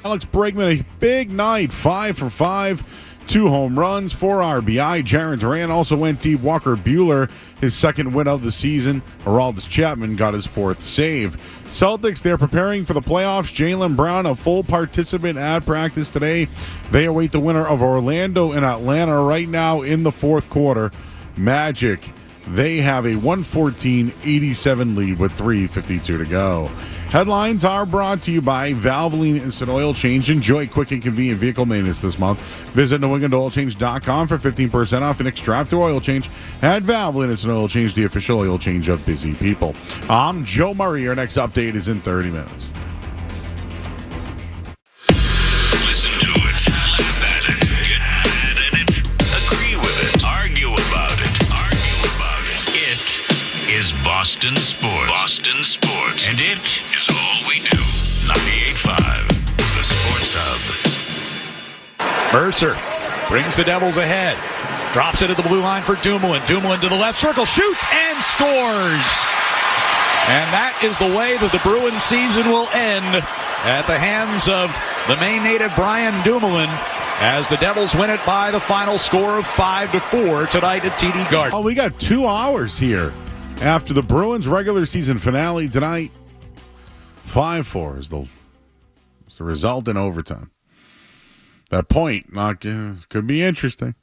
Alex Bregman, a big night, 5 for 5, 2 home runs, 4 RBI. Jarren Duran also went deep. Walker Buehler, his second win of the season. Aroldis Chapman got his 4th save. Celtics, they're preparing for the playoffs. Jaylen Brown, a full participant at practice today. They await the winner of Orlando and Atlanta right now in the 4th quarter. Magic, they have a 114-87 lead with 3:52 to go. Headlines are brought to you by Valvoline Instant Oil Change. Enjoy quick and convenient vehicle maintenance this month. Visit NewEnglandOilChange.com for 15% off an extra after oil change. At Valvoline Instant Oil Change, the official oil change of busy people. I'm Joe Murray. Your next update is in 30 minutes. Listen to it, laugh at it, get mad at it, agree with it, argue about it. It is Boston Sports. Boston Sports. And it is all we do. 98.5, the Sports Hub. Mercer brings the Devils ahead. Drops it at the blue line for Dumoulin. Dumoulin to the left circle, shoots and scores. And that is the way that the Bruins season will end at the hands of the Maine native Brian Dumoulin as the Devils win it by the final score of 5-4 tonight at TD Garden. Oh, we got 2 hours here after the Bruins regular season finale tonight. 5-4 is the result in overtime. That point could be interesting.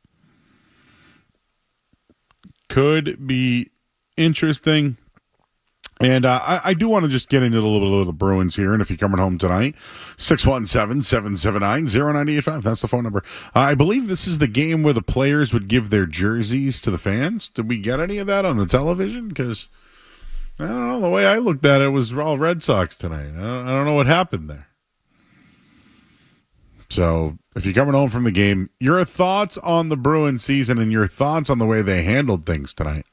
Could be interesting. And I do want to just get into a little bit of the Bruins here. And if you're coming home tonight, 617-779-0985. That's the phone number. I believe this is the game where the players would give their jerseys to the fans. Did we get any of that on the television? Because, I don't know, the way I looked at it was all Red Sox tonight. I don't know what happened there. So, if you're coming home from the game, your thoughts on the Bruins season and your thoughts on the way they handled things tonight.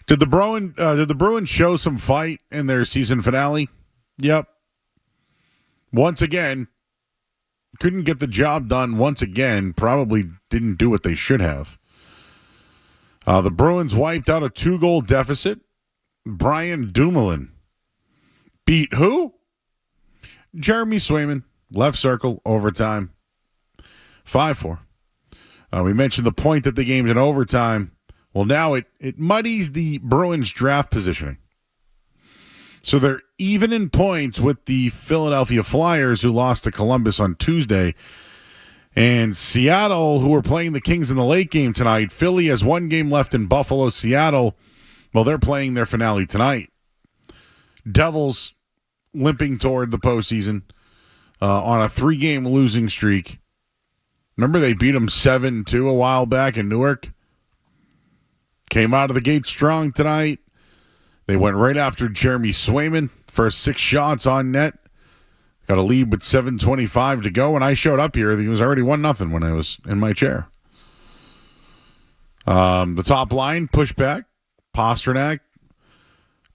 Did the Bruins show some fight in their season finale? Yep. Once again, couldn't get the job done. Once again, probably didn't do what they should have. The Bruins wiped out a 2-goal deficit. Brian Dumoulin beat who? Jeremy Swayman. Left circle, overtime. 5-4. We mentioned the point that the game's in overtime. Well, now it muddies the Bruins draft positioning. So they're even in points with the Philadelphia Flyers, who lost to Columbus on Tuesday. And Seattle, who are playing the Kings in the late game tonight. Philly has 1 game left in Buffalo. Seattle, well, they're playing their finale tonight. Devils limping toward the postseason on a 3-game losing streak. Remember they beat them 7-2 a while back in Newark? Came out of the gate strong tonight. They went right after Jeremy Swayman. First 6 shots on net. Got a lead with 7:25 to go. When I showed up here, it was already 1-0 when I was in my chair. The top line, pushback. Pastrnak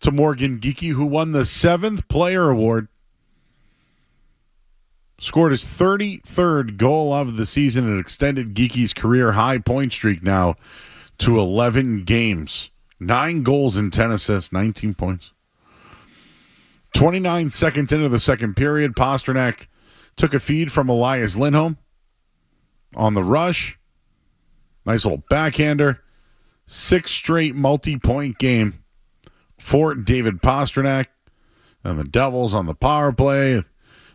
to Morgan Geekie, who won the 7th player award. Scored his 33rd goal of the season and extended Geekie's career high point streak now to 11 games. 9 goals and 10 assists, 19 points. 29 seconds into the second period, Pastrnak took a feed from Elias Lindholm on the rush. Nice little backhander. 6 straight multi-point game for David Pastrnak. And the Devils on the power play.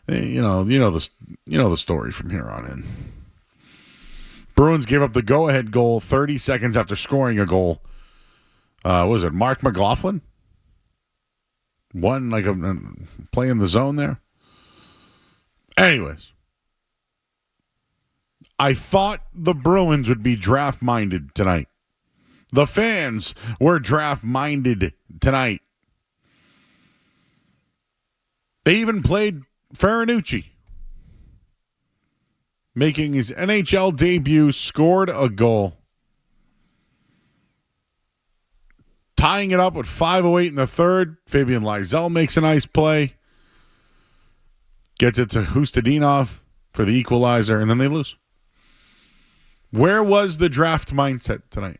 You know the story from here on in. Bruins gave up the go-ahead goal 30 seconds after scoring a goal. What was it, Mark McLaughlin? One, like a play in the zone there. Anyways, I thought the Bruins would be draft-minded tonight. The fans were draft-minded tonight. They even played Faranucci, making his NHL debut, scored a goal. Tying it up with 5:08 in the third. Fabian Lysell makes a nice play. Gets it to Hustadinov for the equalizer, and then they lose. Where was the draft mindset tonight?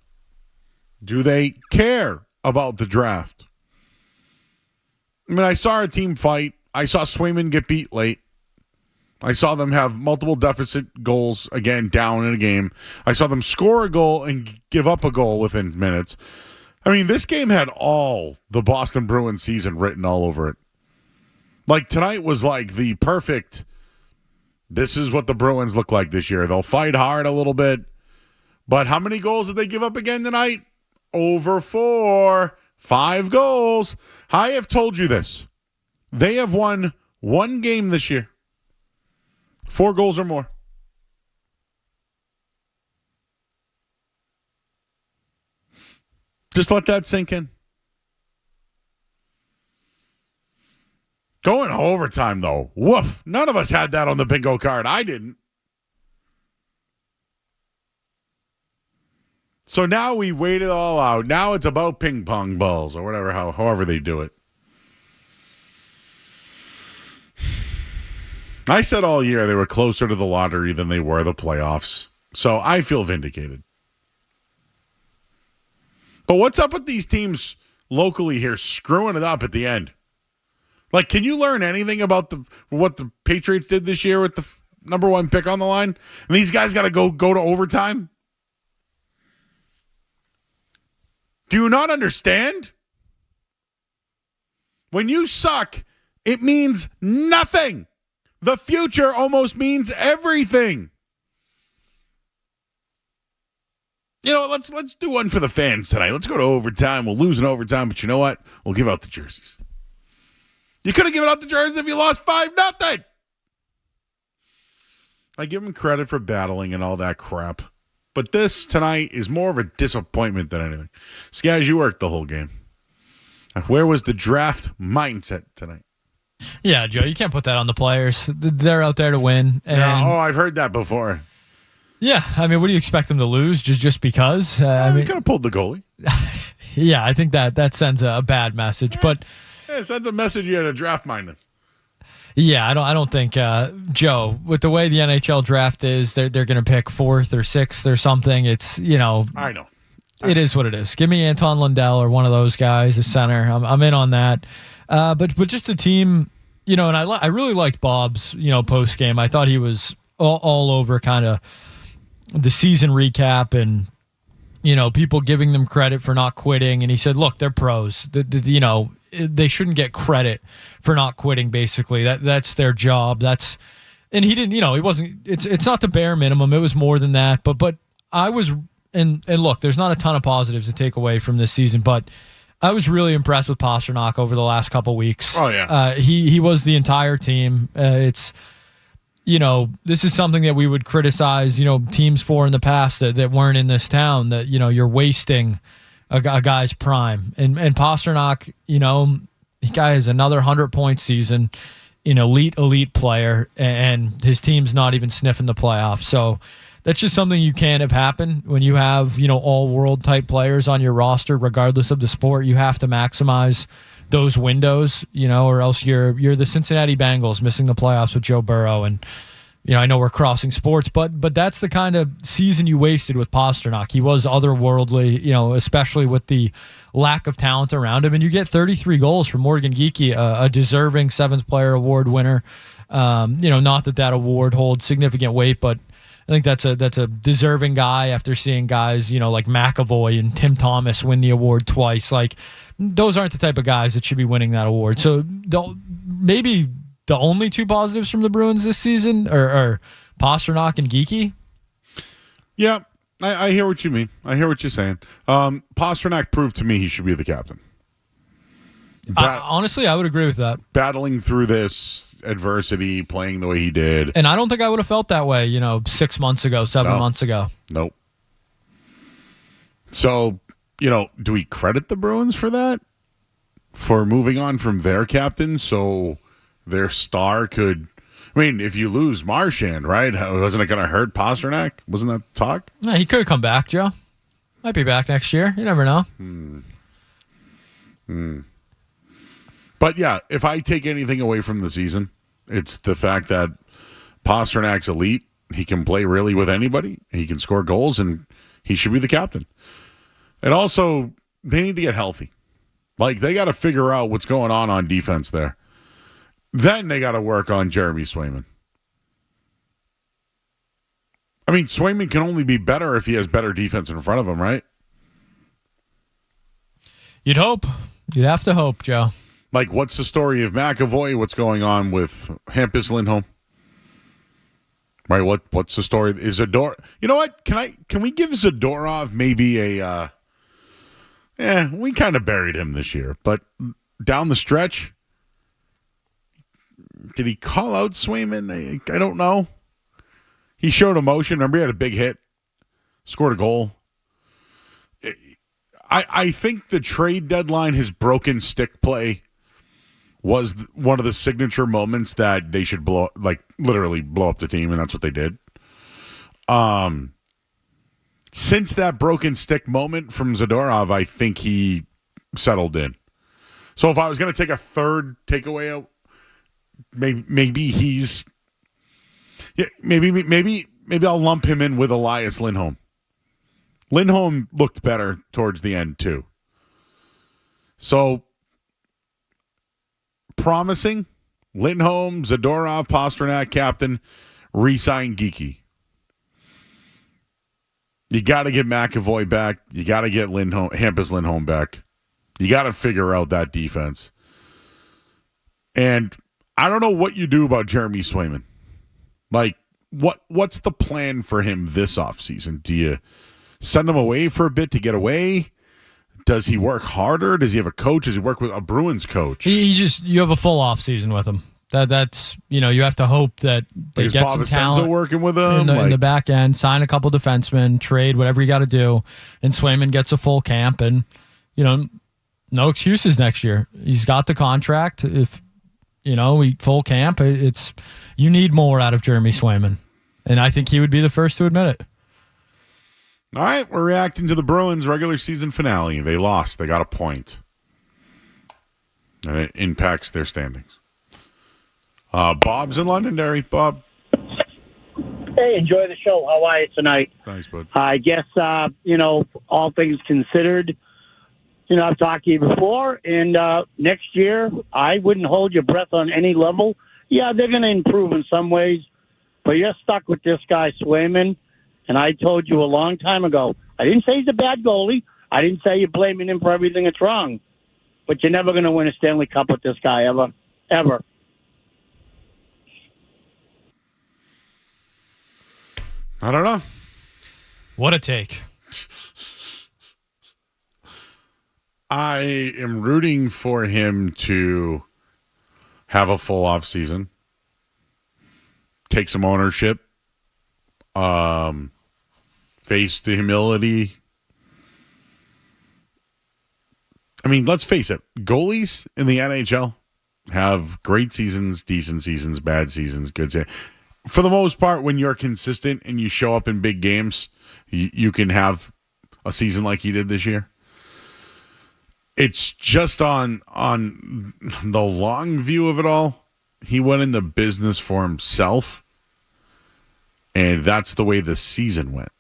Do they care about the draft? I mean, I saw a team fight. I saw Swayman get beat late. I saw them have multiple deficit goals, again, down in a game. I saw them score a goal and give up a goal within minutes. I mean, this game had all the Boston Bruins season written all over it. Like, tonight was like the perfect, this is what the Bruins look like this year. They'll fight hard a little bit. But how many goals did they give up again tonight? Over 4. 5 goals. I have told you this. They have won one game this year. 4 goals or more. Just let that sink in. Going to overtime, though. Woof. None of us had that on the bingo card. I didn't. So now we wait it all out. Now it's about ping pong balls or whatever, however they do it. I said all year they were closer to the lottery than they were the playoffs. So I feel vindicated. But what's up with these teams locally here screwing it up at the end? Like, can you learn anything about what the Patriots did this year with the number 1 pick on the line? And these guys got to go to overtime? Do you not understand? When you suck, it means nothing. The future almost means everything. You know, let's do one for the fans tonight. Let's go to overtime. We'll lose in overtime, but you know what? We'll give out the jerseys. You could have given out the jerseys if you lost 5-0. I give them credit for battling and all that crap. But this tonight is more of a disappointment than anything. Skaz, you worked the whole game. Where was the draft mindset tonight? Yeah, Joe, you can't put that on the players. They're out there to win. And I've heard that before. Yeah, I mean, what do you expect them to lose just because? I mean, you could have pulled the goalie. Yeah, I think that sends a bad message. But it sends a message you had a draft minus. Yeah, I don't think Joe, with the way the NHL draft is, they're going to pick 4th or 6th or something. It's, I know. It is what it is. Give me Anton Lundell or one of those guys, a center. I'm in on that. But just a team, and I really liked Bob's, post game. I thought he was all over kind of the season recap and, people giving them credit for not quitting. And he said, look, they're pros. They shouldn't get credit for not quitting. Basically, that's their job. And he didn't. He wasn't. It's not the bare minimum. It was more than that. But I was. And look, there's not a ton of positives to take away from this season, but I was really impressed with Pasternak over the last couple weeks. Oh yeah, he was the entire team. This is something that we would criticize, teams for in the past that weren't in this town. That you're wasting a guy's prime, and Pasternak, the guy has another 100-point season, an elite player, and his team's not even sniffing the playoffs. So that's just something you can't have happen when you have, all world type players on your roster, regardless of the sport. You have to maximize those windows, or else you're the Cincinnati Bengals missing the playoffs with Joe Burrow. And, I know we're crossing sports, but that's the kind of season you wasted with Pasternak. He was otherworldly, especially with the lack of talent around him. And you get 33 goals from Morgan Geekie, a deserving 7th player award winner. Not that award holds significant weight, but I think that's a deserving guy after seeing guys, like McAvoy and Tim Thomas win the award twice. Like, those aren't the type of guys that should be winning that award. So maybe the only 2 positives from the Bruins this season are Pasternak and Geekie. Yeah, I hear what you mean. I hear what you're saying. Pasternak proved to me he should be the captain. Honestly, I would agree with that. Battling through this adversity, playing the way he did. And I don't think I would have felt that way, 6 months ago, 7 months ago. Nope. So, do we credit the Bruins for that? For moving on from their captain so their star could... I mean, if you lose Marchand, right? Wasn't it going to hurt Pasternak? Wasn't that talk? Yeah, he could come back, Joe. Might be back next year. You never know. But yeah, if I take anything away from the season, it's the fact that Pasternak's elite. He can play really with anybody. He can score goals, and he should be the captain. And also, they need to get healthy. Like, they got to figure out what's going on defense there. Then they got to work on Jeremy Swayman. I mean, Swayman can only be better if he has better defense in front of him, right? You'd hope. You'd have to hope, Joe. Like, what's the story of McAvoy? What's going on with Hampus Lindholm? Right, what's the story? Is Zador? You know what? Can we give Zadorov maybe a? We kind of buried him this year, but down the stretch, did he call out Swayman? I don't know. He showed emotion. Remember, he had a big hit, scored a goal. I think the trade deadline, his broken stick play, was one of the signature moments that they should literally blow up the team, and that's what they did. Since that broken stick moment from Zadorov, I think he settled in. So if I was going to take a third takeaway out, maybe he's, maybe I'll lump him in with Elias Lindholm. Lindholm looked better towards the end too. So promising, Lindholm, Zadorov, Pastrnak, captain, re-sign Geeky. You got to get McAvoy back. You got to get Hampus Lindholm back. You got to figure out that defense. And I don't know what you do about Jeremy Swayman. Like, what's the plan for him this offseason? Do you send him away for a bit to get away? Does he work harder? Does he have a coach? Does he work with a Bruins coach? You have a full offseason with him. That's you have to hope that they get some talent working with him in the back end, sign a couple defensemen, trade whatever you got to do, and Swayman gets a full camp, and no excuses next year. He's got the contract. If full camp, you need more out of Jeremy Swayman, and I think he would be the first to admit it. All right, we're reacting to the Bruins regular season finale. They lost. They got a point, and it impacts their standings. Bob's in Londonderry. Bob. Hey, enjoy the show. How are you tonight? Thanks, bud. I guess, all things considered, I've talked to you before, and next year, I wouldn't hold your breath on any level. Yeah, they're going to improve in some ways, but you're stuck with this guy, Swayman, and I told you a long time ago, I didn't say he's a bad goalie. I didn't say you're blaming him for everything that's wrong, but you're never going to win a Stanley Cup with this guy, ever, ever. I don't know. What a take. I am rooting for him to have a full off season, take some ownership, face the humility. I mean, let's face it. Goalies in the NHL have great seasons, decent seasons, bad seasons, good seasons. For the most part, when you're consistent and you show up in big games, you can have a season like you did this year. It's just on the long view of it all, he went into business for himself, and that's the way the season went.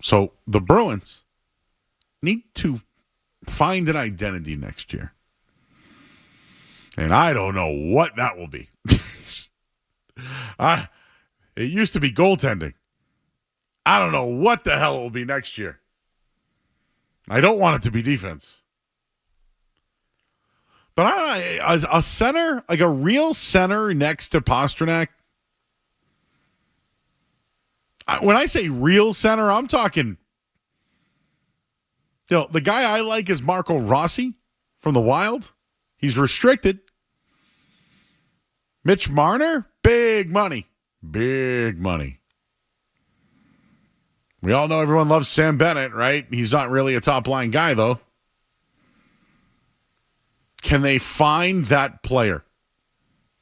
So the Bruins need to find an identity next year. And I don't know what that will be. It used to be goaltending. I don't know what the hell it will be next year. I don't want it to be defense. But I don't know, a center, like a real center next to Pastrnak. When I say real center, I'm talking, the guy I like is Marco Rossi from the Wild. He's restricted. Mitch Marner, big money. Big money. We all know everyone loves Sam Bennett, right? He's not really a top-line guy, though. Can they find that player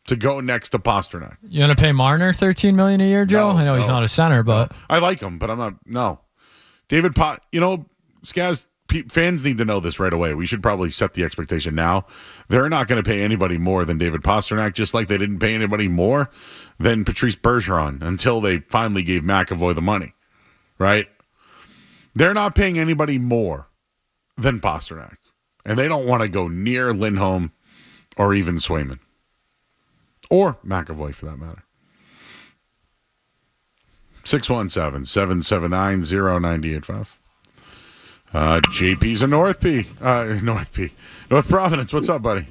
to go next to Pastrnak? You want to pay Marner $13 million a year, Joe? I know he's not a center, but... I like him, but I'm not... No. David Skaz, fans need to know this right away. We should probably set the expectation now. They're not going to pay anybody more than David Pastrnak, just like they didn't pay anybody more than Patrice Bergeron until they finally gave McAvoy the money, right? They're not paying anybody more than Pastrnak, and they don't want to go near Lindholm or even Swayman or McAvoy for that matter. 617-779-0985. JP's in North Providence. What's up, buddy?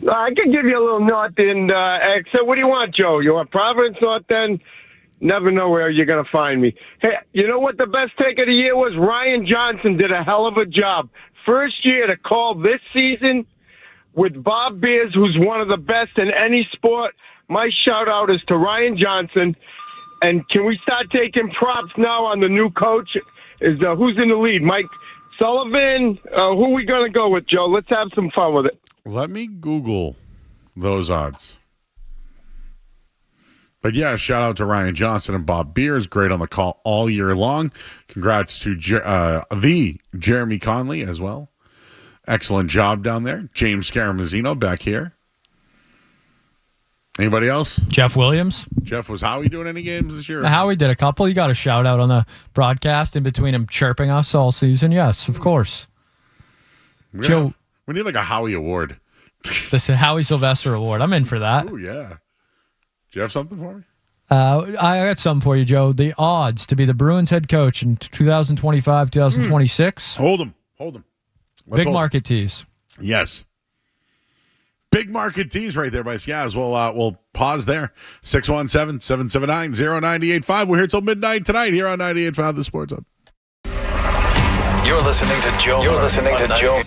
I can give you a little North End accent. What do you want, Joe? You want Providence, North End? Never know where you're going to find me. Hey, you know what the best take of the year was? Ryan Johnson did a hell of a job. First year to call this season with Bob Beers, who's one of the best in any sport. My shout-out is to Ryan Johnson. And can we start taking props now on the new coach? Who's in the lead? Mike Sullivan? Who are we going to go with, Joe? Let's have some fun with it. Let me Google those odds. But yeah, shout out to Ryan Johnson and Bob Beers. Great on the call all year long. Congrats to the Jeremy Conley as well. Excellent job down there. James Scaramazino back here. Anybody else? Jeff Williams. Jeff, was Howie doing any games this year? Howie did a couple. You got a shout out on the broadcast in between him chirping us all season. Yes, of course. Joe, we need like a Howie award. the Howie Sylvester Award. I'm in for that. Oh, yeah. Do you have something for me? I got something for you, Joe. The odds to be the Bruins head coach in 2025, 2026. Hold them. Big market tease. Yes. Big market tease right there by Skaz. We'll pause there. 617-779-0985. We're here till midnight tonight here on 98.5 The Sports Hub. You're listening to Joe.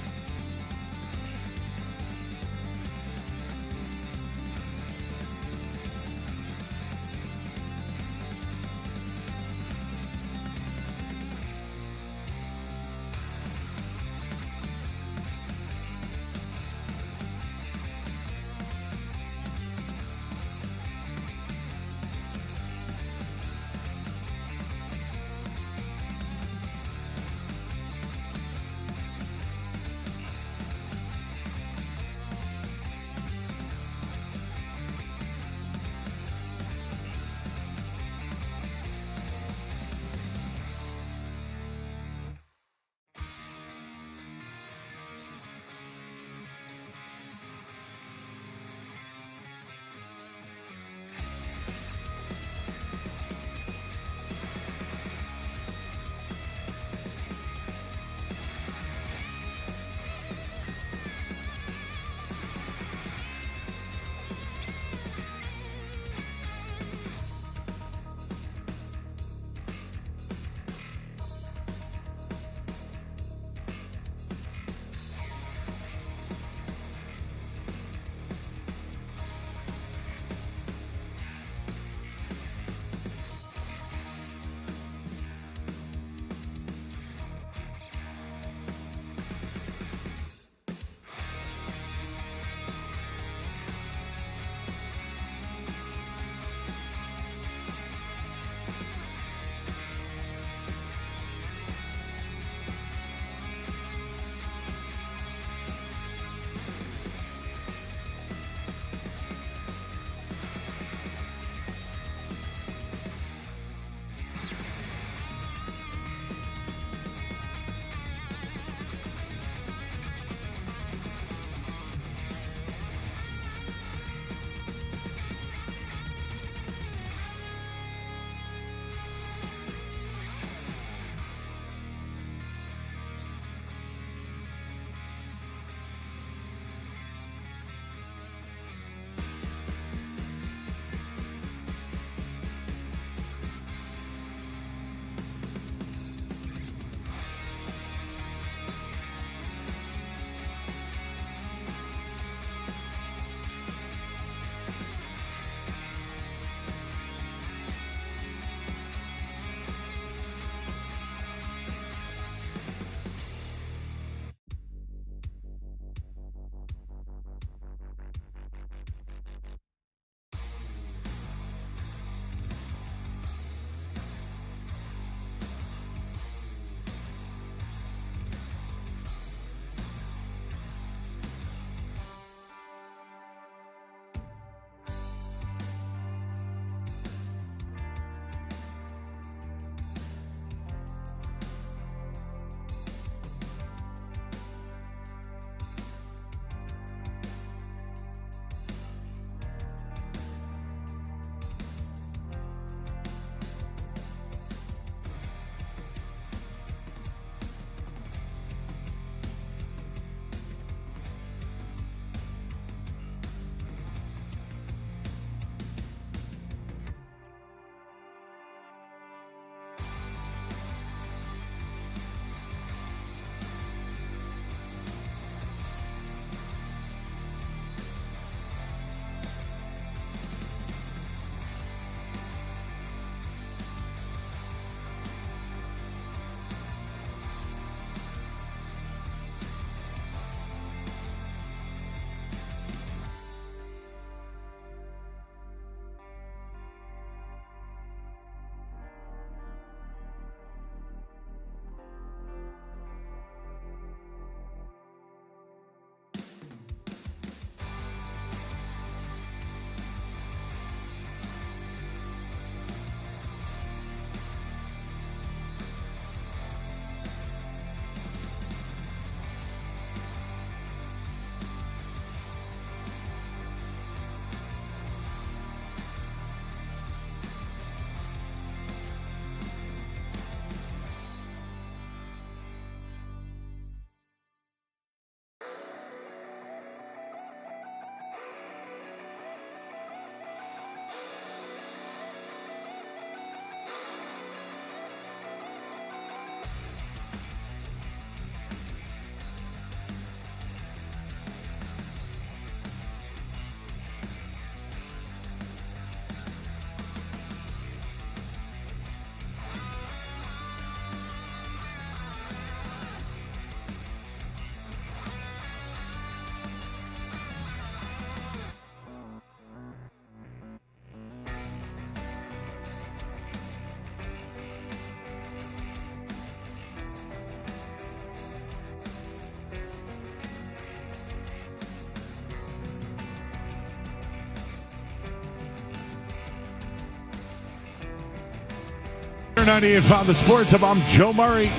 98.5 The Sports Hub. I'm Joe Murray.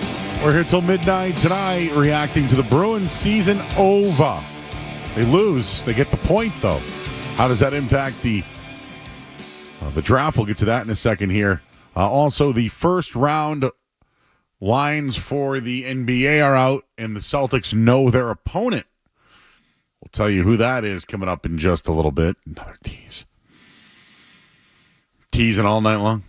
We're here till midnight tonight reacting to the Bruins season over. They lose. They get the point, though. How does that impact the draft? We'll get to that in a second here. Also, the first round lines for the NBA are out, and the Celtics know their opponent. We'll tell you who that is coming up in just a little bit. Another tease. Teasing all night long.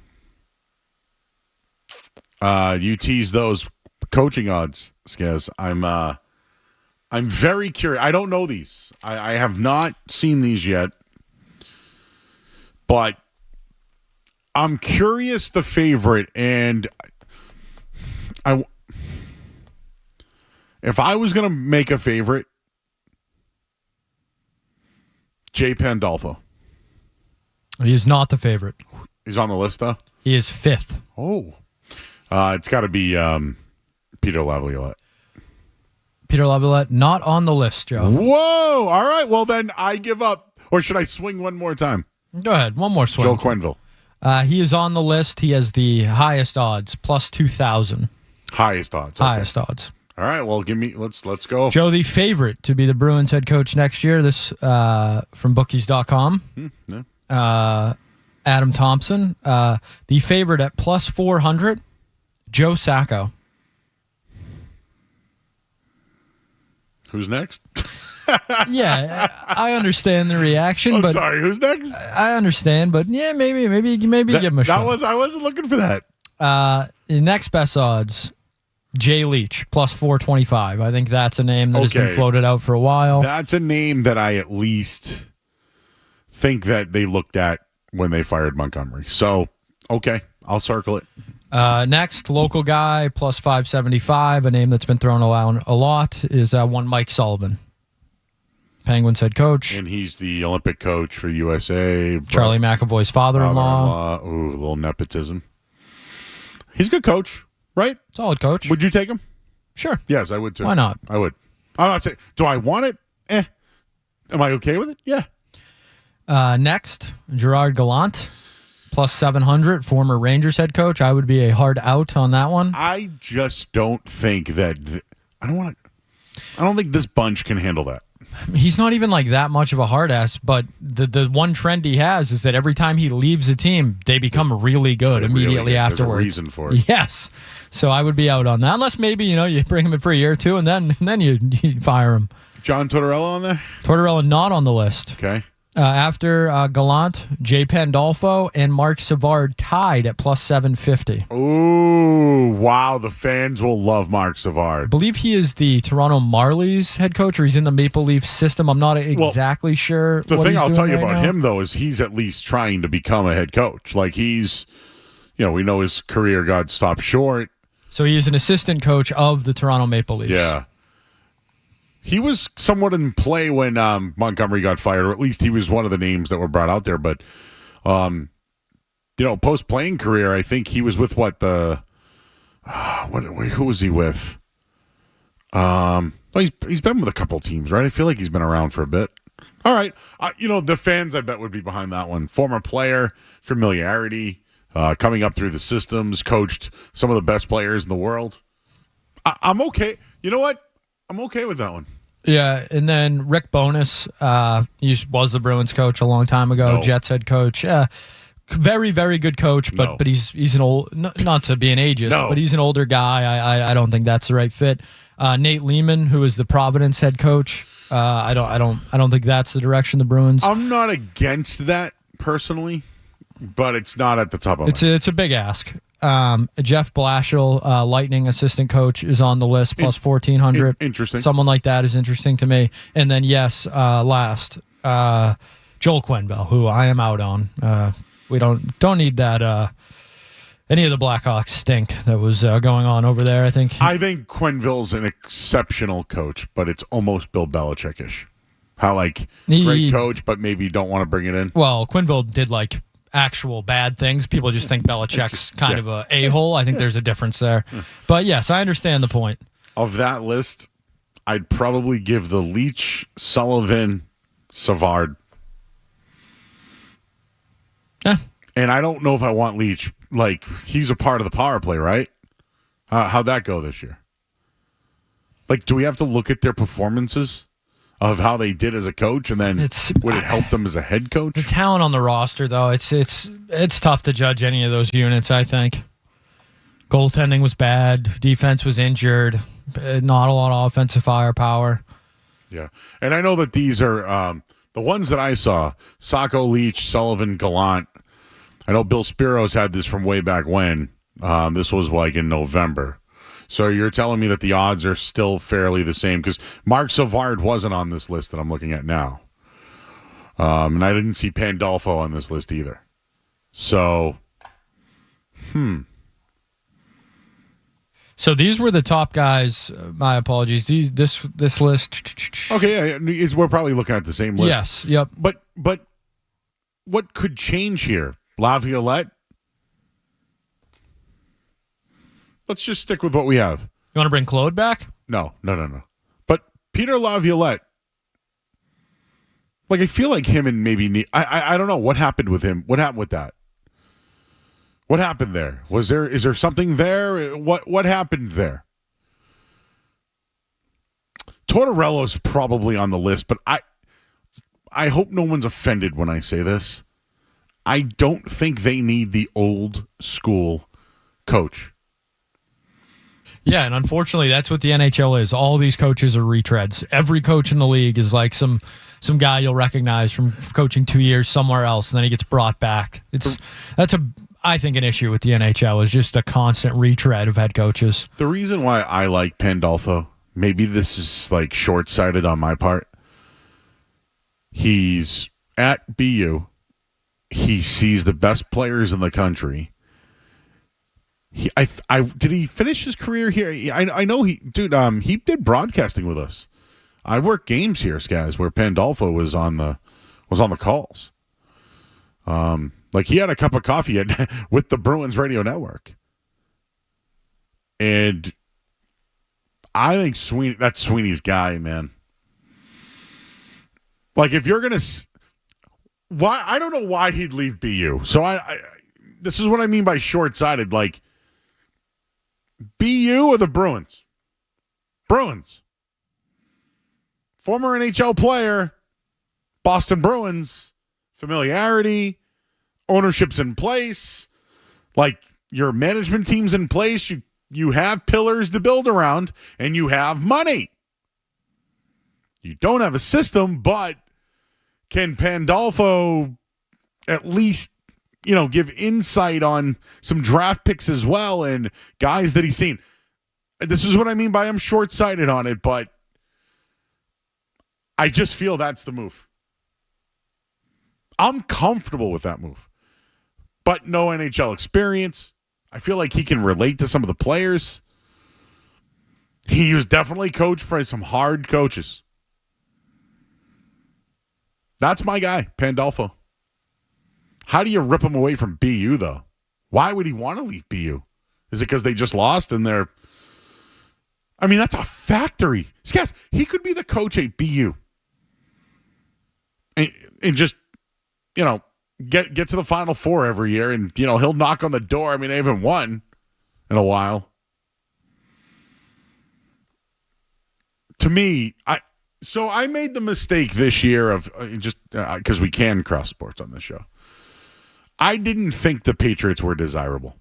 You tease those coaching odds, Skaz. I'm very curious. I don't know these. I have not seen these yet, but I'm curious the favorite, and if I was going to make a favorite, Jay Pandolfo. He is not the favorite. He's on the list, though? He is fifth. Oh. It's got to be Peter Laviolette. Peter Laviolette, not on the list, Joe. Whoa! All right, well then I give up. Or should I swing one more time? Go ahead, one more swing. Joe Quenneville. He is on the list. He has the highest odds, plus 2,000. Highest odds. Okay. Highest odds. All right, well let's go. Joe, the favorite to be the Bruins head coach next year. This from bookies.com. Yeah. Adam Thompson. The favorite at plus 400, Joe Sacco. Who's next? Yeah, I understand the reaction, but sorry, who's next? I understand, but yeah, maybe give him a shot. I wasn't looking for that. The next best odds, Jay Leach, plus 425. I think that's a name that has been floated out for a while. That's a name that I at least think that they looked at when they fired Montgomery. So, okay, I'll circle it. Next, local guy, plus 575. A name that's been thrown around a lot is one Mike Sullivan, Penguins head coach. And he's the Olympic coach for USA. Charlie McAvoy's father-in-law. Ooh, a little nepotism. He's a good coach, right? Solid coach. Would you take him? Sure. Yes, I would too. Why not? I would. I'm not saying, do I want it? Am I okay with it? Yeah. Next, Gerard Gallant, plus 700, former Rangers head coach. I would be a hard out on that one. I just don't think that I don't think this bunch can handle that. He's not even like that much of a hard ass, but the one trend he has is that every time he leaves a team, they become really good immediately afterwards. There's a reason for it. Yes. So I would be out on that. Unless maybe, you bring him in for a year or two and then you fire him. John Tortorella on there? Tortorella not on the list. Okay. After Gallant, Jay Pandolfo, and Mark Savard tied at plus 750. Ooh, wow. The fans will love Mark Savard. I believe he is the Toronto Marlies head coach, or he's in the Maple Leafs system. I'm not exactly sure. The what thing he's I'll doing tell you right about now. him, though, is he's at least trying to become a head coach. Like we know his career got stopped short. So he is an assistant coach of the Toronto Maple Leafs. Yeah. He was somewhat in play when Montgomery got fired, or at least he was one of the names that were brought out there. But, post-playing career, I think he was with who was he with? He's been with a couple teams, right? I feel like he's been around for a bit. All right. The fans, I bet, would be behind that one. Former player, familiarity, coming up through the systems, coached some of the best players in the world. I'm okay. You know what? I'm okay with that one. Yeah, and then Rick Bowness, he was the Bruins coach a long time ago, No. Jets head coach. Very, very good coach, but he's an old, not to be an ageist, but he's an older guy. I don't think that's the right fit. Nate Lehman, who is the Providence head coach. I don't think that's the direction the Bruins. I'm not against that personally, but it's not at the top of my It's a big ask. Jeff Blashill, Lightning assistant coach, is on the list, plus 1,400. Interesting. Someone like that is interesting to me. And then, last, Joel Quenneville, who I am out on. We don't need that. Any of the Blackhawks stink that was going on over there, I think. I think Quenneville's an exceptional coach, but it's almost Bill Belichick-ish. How, great coach, but maybe you don't want to bring it in. Well, Quenneville did, actual bad things. People just think Belichick's kind of a a-hole. I think there's a difference there. But, yes, I understand the point. Of that list, I'd probably give the Leach, Sullivan, Savard. Yeah. And I don't know if I want Leach like he's a part of the power play, right? How'd that go this year? Like, do we have to look at their performances of how they did as a coach, and then would it help them as a head coach? The talent on the roster, though, it's tough to judge any of those units, I think. Goaltending was bad. Defense was injured. Not a lot of offensive firepower. Yeah. And I know that these are the ones that I saw, Sacco, Leach, Sullivan, Gallant. I know Bill Spiros had this from way back when. This was like in November. So you're telling me that the odds are still fairly the same, because Mark Savard wasn't on this list that I'm looking at now. And I didn't see Pandolfo on this list either. So, So these were the top guys. My apologies. This list. Okay, yeah, we're probably looking at the same list. Yes. Yep. But what could change here? Laviolette? Let's just stick with what we have. You want to bring Claude back? No. But Peter Laviolette, like, I feel like him and maybe I don't know what happened with him. What happened with that? What happened there? Is there something there? What happened there? Tortorella's probably on the list, but I hope no one's offended when I say this. I don't think they need the old school coach. Yeah, and unfortunately, that's what the NHL is. All these coaches are retreads. Every coach in the league is like some guy you'll recognize from coaching 2 years somewhere else, and then he gets brought back. I think an issue with the NHL is just a constant retread of head coaches. The reason why I like Pandolfo, maybe this is like short-sighted on my part. He's at BU. He sees the best players in the country. Did he finish his career here? I know he did broadcasting with us. I worked games here, Skaz, where Pandolfo was on the calls. Like he had a cup of coffee with the Bruins radio network. And I think that's Sweeney's guy, man. Like if you're going to why I don't know why he'd leave BU. So this is what I mean by short-sighted, like BU or the Bruins? Bruins. Former NHL player, Boston Bruins, familiarity, ownership's in place, like your management team's in place, you have pillars to build around, and you have money. You don't have a system, but can Pandolfo at least, give insight on some draft picks as well and guys that he's seen? This is what I mean by I'm short-sighted on it, but I just feel that's the move. I'm comfortable with that move. But no NHL experience. I feel like he can relate to some of the players. He was definitely coached by some hard coaches. That's my guy, Pandolfo. How do you rip him away from BU, though? Why would he want to leave BU? Is it because they just lost and they're... I mean, that's a factory. Guys, he could be the coach at BU. And just, get to the Final Four every year, and, he'll knock on the door. I mean, they haven't won in a while. To me, I made the mistake this year of just because we can cross sports on this show. I didn't think the Patriots were desirable.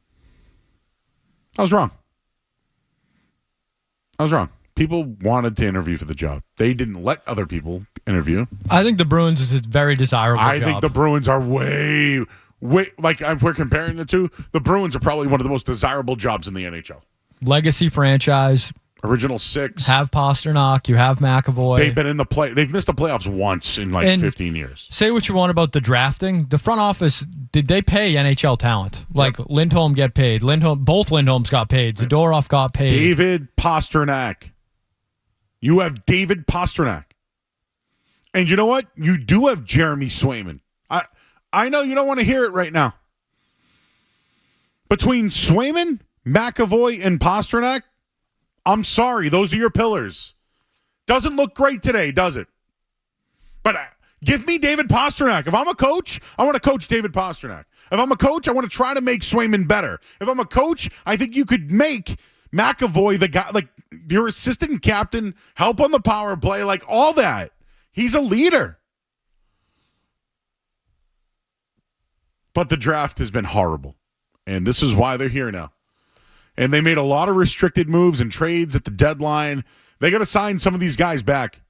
I was wrong. People wanted to interview for the job. They didn't let other people interview. I think the Bruins is a very desirable job. I think the Bruins are way, like if we're comparing the two, the Bruins are probably one of the most desirable jobs in the NHL. Legacy franchise. Original six. Have Pasternak. You have McAvoy. They've been in they've missed the playoffs once in 15 years. Say what you want about the drafting. The front office, did they pay NHL talent? Like Lindholm get paid. Both Lindholms got paid. Zadorov got paid. David Pasternak. You have David Pasternak. And you know what? You do have Jeremy Swayman. I know you don't want to hear it right now. Between Swayman, McAvoy, and Pasternak, I'm sorry. Those are your pillars. Doesn't look great today, does it? But Give me David Pastrnak. If I'm a coach, I want to coach David Pastrnak. If I'm a coach, I want to try to make Swayman better. If I'm a coach, I think you could make McAvoy the guy, like your assistant captain, help on the power play, like all that. He's a leader. But the draft has been horrible. And this is why they're here now. And they made a lot of restricted moves and trades at the deadline. They got to sign some of these guys back.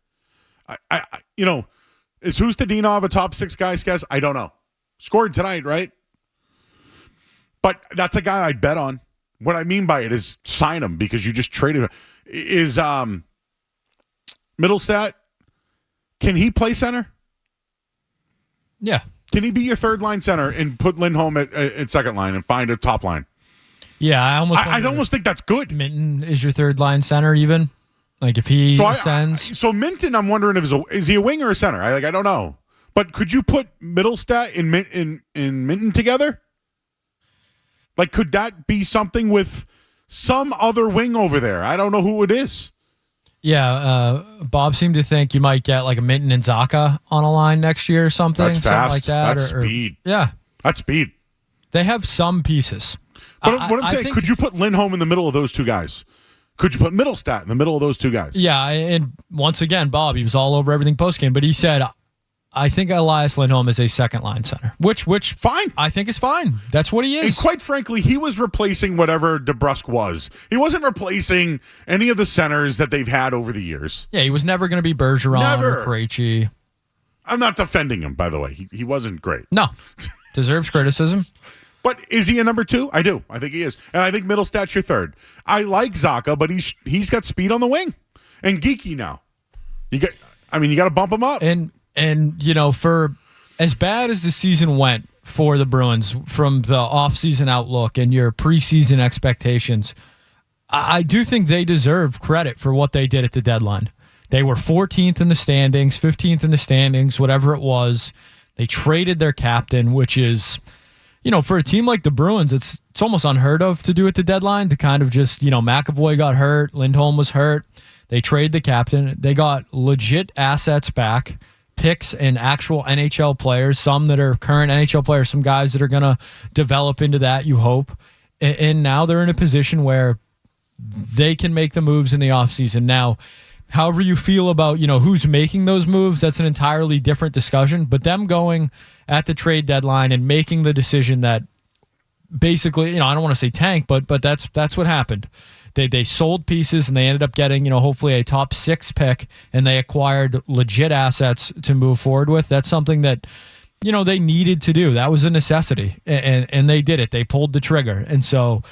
Is Hustadinov a top 6 guy, Skaz? I don't know. Scored tonight, right? But that's a guy I'd bet on. What I mean by it is sign him because you just traded him. Is Middlestat, can he play center? Yeah. Can he be your third line center and put Lindholm at second line and find a top line? Yeah, I almost think that's good. Minton is your third line center even? Like if he ascends? So Minton, I'm wondering if is he a wing or a center? I don't know. But could you put Middlestat and Minton together? Like, could that be something with some other wing over there? I don't know who it is. Yeah, Bob seemed to think you might get like a Minton and Zaka on a line next year or something. That's fast. Something like that. That's speed. Yeah. That's speed. They have some pieces. But what I'm saying, could you put Lindholm in the middle of those two guys? Could you put Middlestat in the middle of those two guys? Yeah, and once again, Bob, he was all over everything postgame, but he said, I think Elias Lindholm is a second-line center, which fine. I think is fine. That's what he is. And quite frankly, he was replacing whatever DeBrusque was. He wasn't replacing any of the centers that they've had over the years. Yeah, he was never going to be Bergeron or Krejci. I'm not defending him, by the way. He wasn't great. No. Deserves criticism. But is he a number 2? I do. I think he is. And I think Middlestat's your 3rd. I like Zaka, but he's got speed on the wing. And Geeky now. You got to bump him up. And for as bad as the season went for the Bruins from the offseason outlook and your preseason expectations, I do think they deserve credit for what they did at the deadline. They were 14th in the standings, 15th in the standings, whatever it was. They traded their captain, which is, for a team like the Bruins, it's almost unheard of to do at the deadline, to kind of just, McAvoy got hurt, Lindholm was hurt. They traded the captain. They got legit assets back, picks and actual NHL players, some that are current NHL players, some guys that are going to develop into that, you hope. And now they're in a position where they can make the moves in the offseason. Now, however you feel about, who's making those moves, that's an entirely different discussion. But them going at the trade deadline and making the decision that basically, I don't want to say tank, but that's what happened. They sold pieces and they ended up getting, hopefully a top 6 pick, and they acquired legit assets to move forward with. That's something that, they needed to do. That was a necessity, and they did it. They pulled the trigger. And so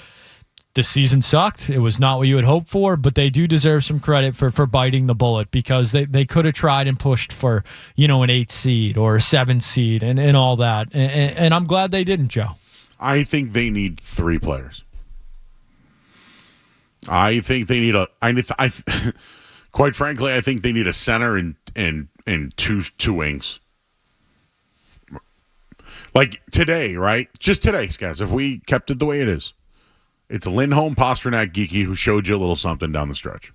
the season sucked. It was not what you had hoped for, but they do deserve some credit for biting the bullet, because they could have tried and pushed for, an 8 seed or a 7 seed and all that. And I'm glad they didn't, Joe. I think they need 3 players. I think they need quite frankly, I think they need a center and two wings. Like today, right? Just today, guys. If we kept it the way it is, it's Lindholm, Pastrnak, Geeky, who showed you a little something down the stretch.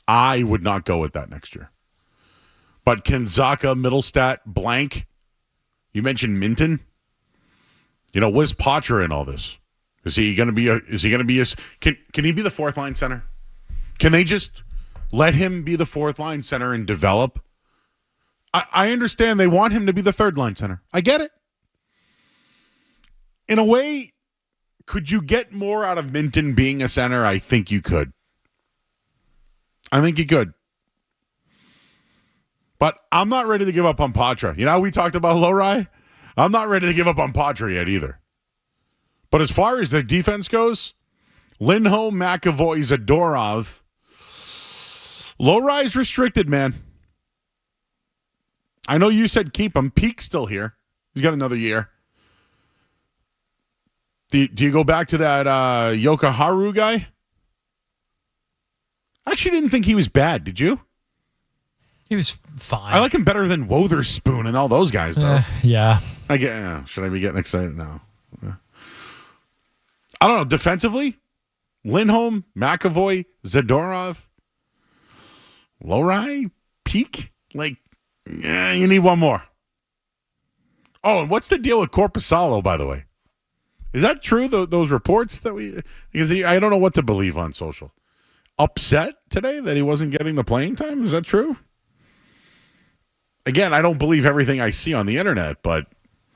I would not go with that next year. But Zaka, Middlestat, blank. You mentioned Minton. Where's Poitras in all this? Is he going to be can he be the 4th line center? Can they just let him be the 4th line center and develop? I understand they want him to be the 3rd line center. I get it. In a way, could you get more out of Minton being a center? I think you could. I think you could. But I'm not ready to give up on Poitras. We talked about Lowry? I'm not ready to give up on Poitras yet either. But as far as the defense goes, Lindholm, McAvoy, Zadorov, Lowry's restricted, man. I know you said keep him. Peak's still here. He's got another year. Do you go back to that Yokoharu guy? I actually didn't think he was bad. Did you? He was fine. I like him better than Wotherspoon and all those guys, though. Yeah. Should I be getting excited now? I don't know. Defensively, Lindholm, McAvoy, Zadorov, Lowry, Peak. Like, Yeah, you need one more. Oh, and what's the deal with Korpisalo, by the way? Is that true, those reports that because I don't know what to believe on social. Upset today that he wasn't getting the playing time? Is that true? Again, I don't believe everything I see on the internet, but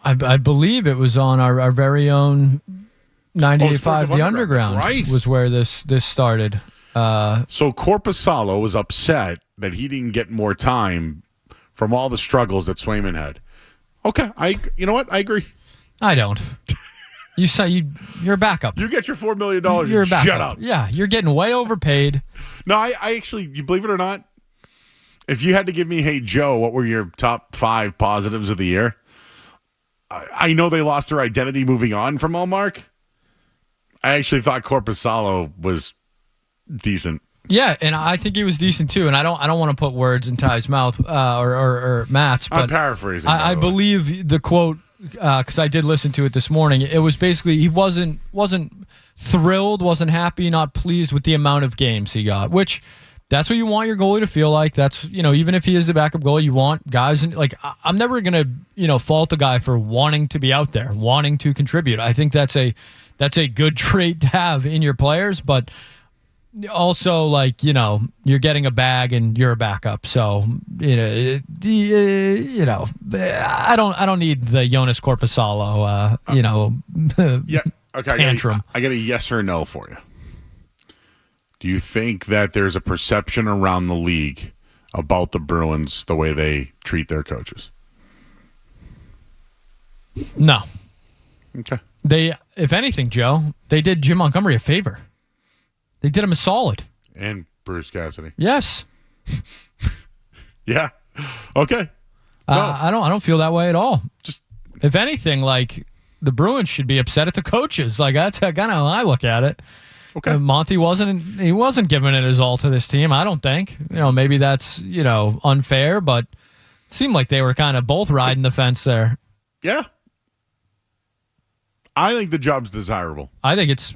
I believe it was on our very own 98.5 The Underground. Right. Was where this started. So Korpisalo was upset that he didn't get more time from all the struggles that Swayman had. Okay, you know what? I agree. I don't. You're a backup. You get your $4 million. You're a backup. Shut up. Yeah, you're getting way overpaid. No, I actually, you believe it or not, if you had to give me, hey, Joe, what were your top 5 positives of the year? I know they lost their identity moving on from Allmark. I actually thought Korpisalo was decent. Yeah, and I think he was decent too. And I don't want to put words in Ty's mouth or Matt's. But I'm paraphrasing. I believe the quote because I did listen to it this morning. It was basically he wasn't thrilled, wasn't happy, not pleased with the amount of games he got. Which that's what you want your goalie to feel like. That's even if he is the backup goalie, you want guys I'm never gonna fault a guy for wanting to be out there, wanting to contribute. I think that's a good trait to have in your players, but. Also, you're getting a bag and you're a backup, so I don't need the Jonas Korpisalo, yeah, okay. tantrum. I got a yes or no for you. Do you think that there's a perception around the league about the Bruins the way they treat their coaches? No. Okay. They, if anything, Joe, they did Jim Montgomery a favor. They did him a solid. And Bruce Cassidy. Yes. Yeah. Okay. No. I don't feel that way at all. Just if anything, the Bruins should be upset at the coaches. That's kind of how I look at it. okay. Monty wasn't giving it his all to this team. I don't think. Maybe that's unfair, but it seemed like they were kind of both riding the fence there. Yeah. I think the job's desirable. I think it's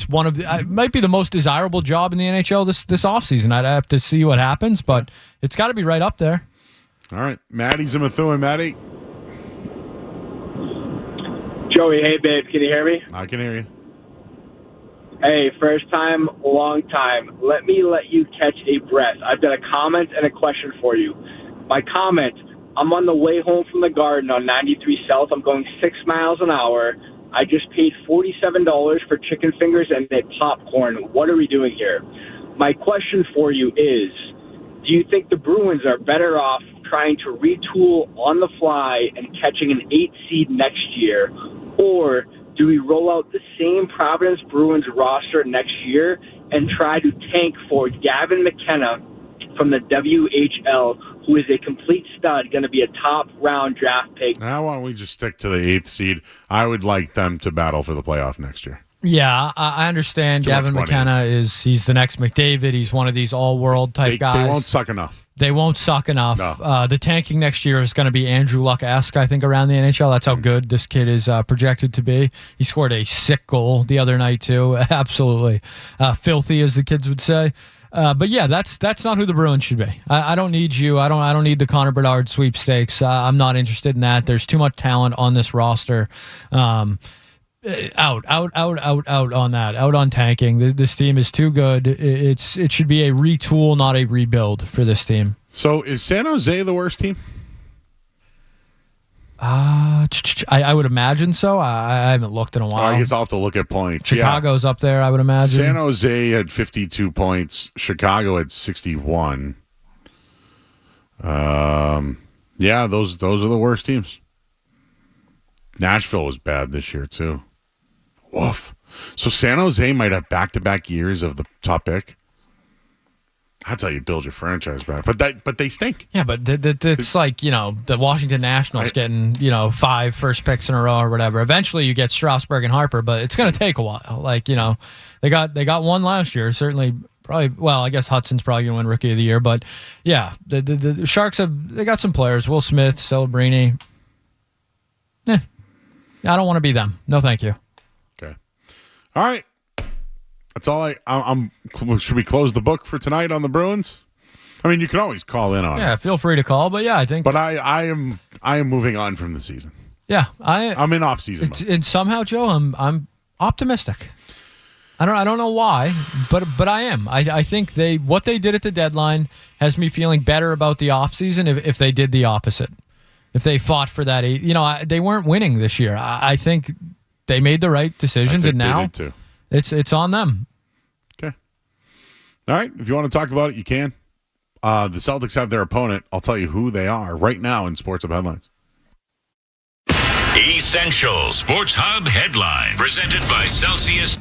one of the it might be the most desirable job in the NHL this offseason. I'd have to see what happens, but it's got to be right up there. All right, Maddie's in Methuen. Maddie, Joey, hey babe, can you hear me? I can hear you. Hey, first time, long time. Let you catch a breath. I've got a comment and a question for you. My comment: I'm on the way home from the Garden on 93 South. I'm going 6 miles an hour. I just paid $47 for chicken fingers and popcorn. What are we doing here? My question for you is, do you think the Bruins are better off trying to retool on the fly and catching an 8 seed next year, or do we roll out the same Providence Bruins roster next year and try to tank for Gavin McKenna from the WHL, who is a complete stud, going to be a top-round draft pick? Now, why don't we just stick to the 8th seed? I would like them to battle for the playoff next year. Yeah, I understand. Gavin McKenna he's the next McDavid. He's one of these all-world type guys. They won't suck enough. They won't suck enough. No. The tanking next year is going to be Andrew Luck-esque, I think, around the NHL. That's how good this kid is projected to be. He scored a sick goal the other night, too. Absolutely filthy, as the kids would say. But yeah, that's not who the Bruins should be. I don't need you. I don't need the Connor Bedard sweepstakes. I'm not interested in that. There's too much talent on this roster. Out on that. Out on tanking. This team is too good. It should be a retool, not a rebuild for this team. So is San Jose the worst team? I would imagine so. I haven't looked in a while. I guess I'll have to look at points. Chicago's up there, I would imagine. San Jose had 52 points. Chicago had 61. Yeah, those are the worst teams. Nashville was bad this year too. Woof. So San Jose might have back-to-back years of the top pick. That's how you build your franchise back. But they stink. Yeah, but it's like, the Washington Nationals getting, 5 first picks in a row or whatever. Eventually you get Strasburg and Harper, but it's going to take a while. They got one last year, certainly. Probably, well, I guess Hudson's probably going to win Rookie of the Year, but yeah, the Sharks they got some players. Will Smith, Celebrini. I don't want to be them. No, thank you. Okay. All right. That's all I'm should we close the book for tonight on the Bruins? I mean, you can always call in on it. Yeah, feel free to call. But yeah, I think. But I am moving on from the season. Yeah, I'm in off season. And somehow, Joe, I'm optimistic. I don't know why, but I am. I think what they did at the deadline has me feeling better about the offseason if they did the opposite. If they fought for that, they weren't winning this year. I think they made the right decisions, and now too. It's on them. Okay. All right. If you want to talk about it, you can. The Celtics have their opponent. I'll tell you who they are right now in Sports Hub Headlines. Essential Sports Hub Headline, presented by Celsius.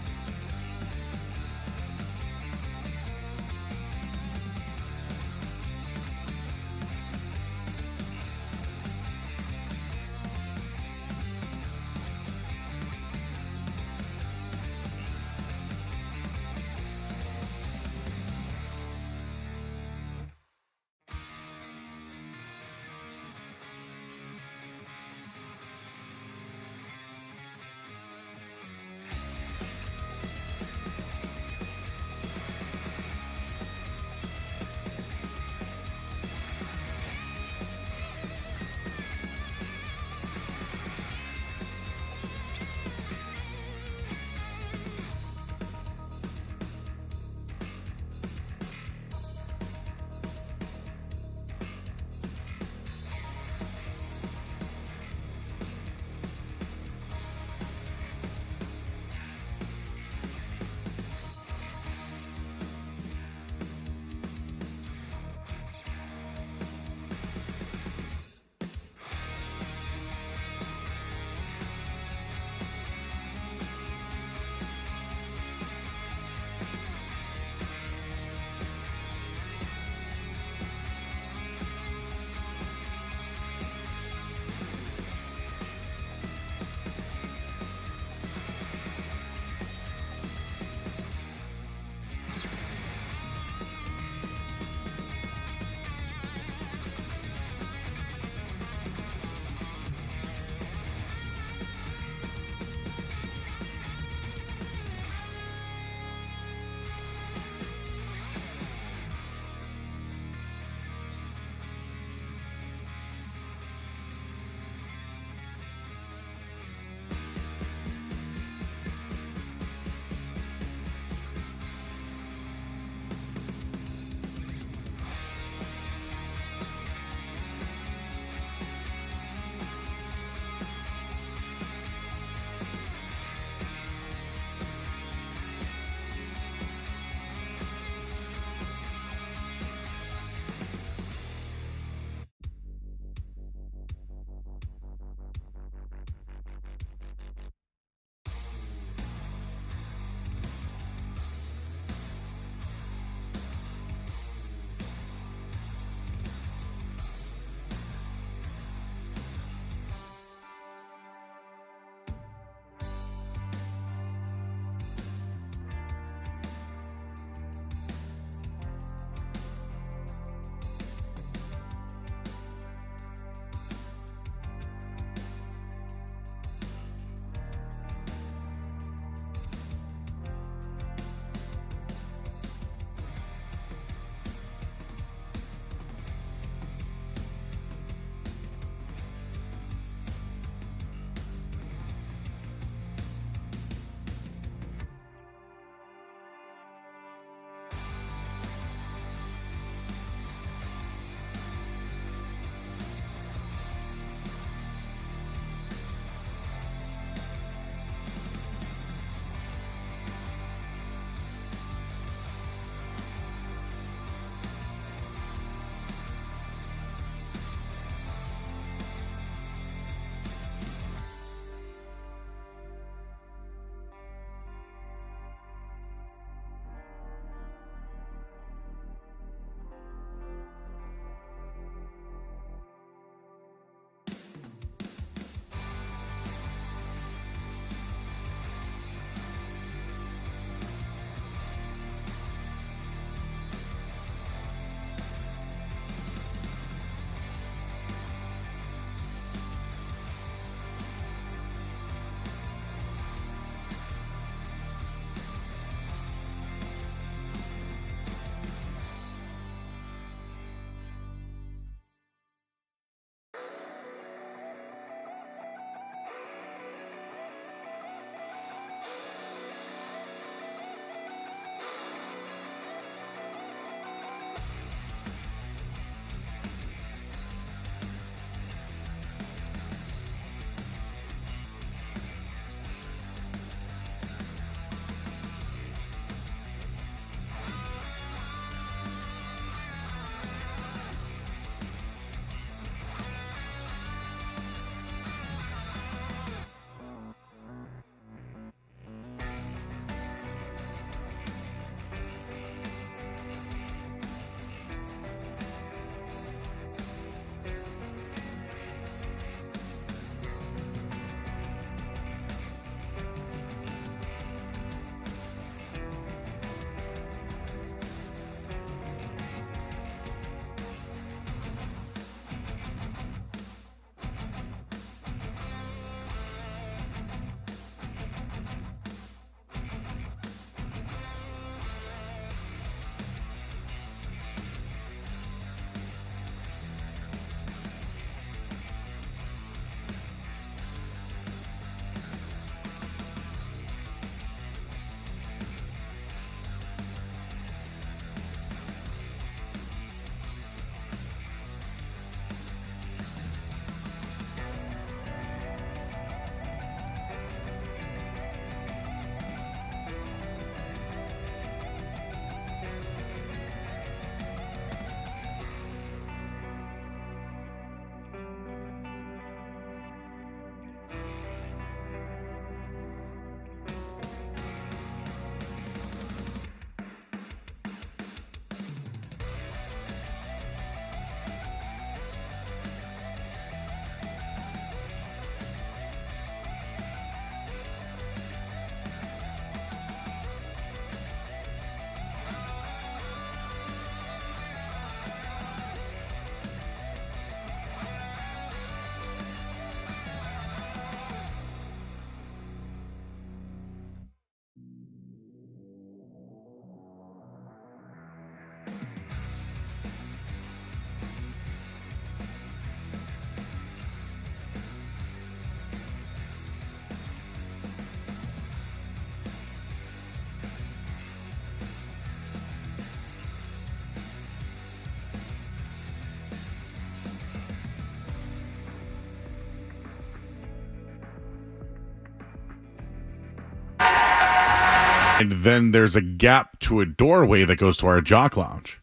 And then there's a gap to a doorway that goes to our jock lounge.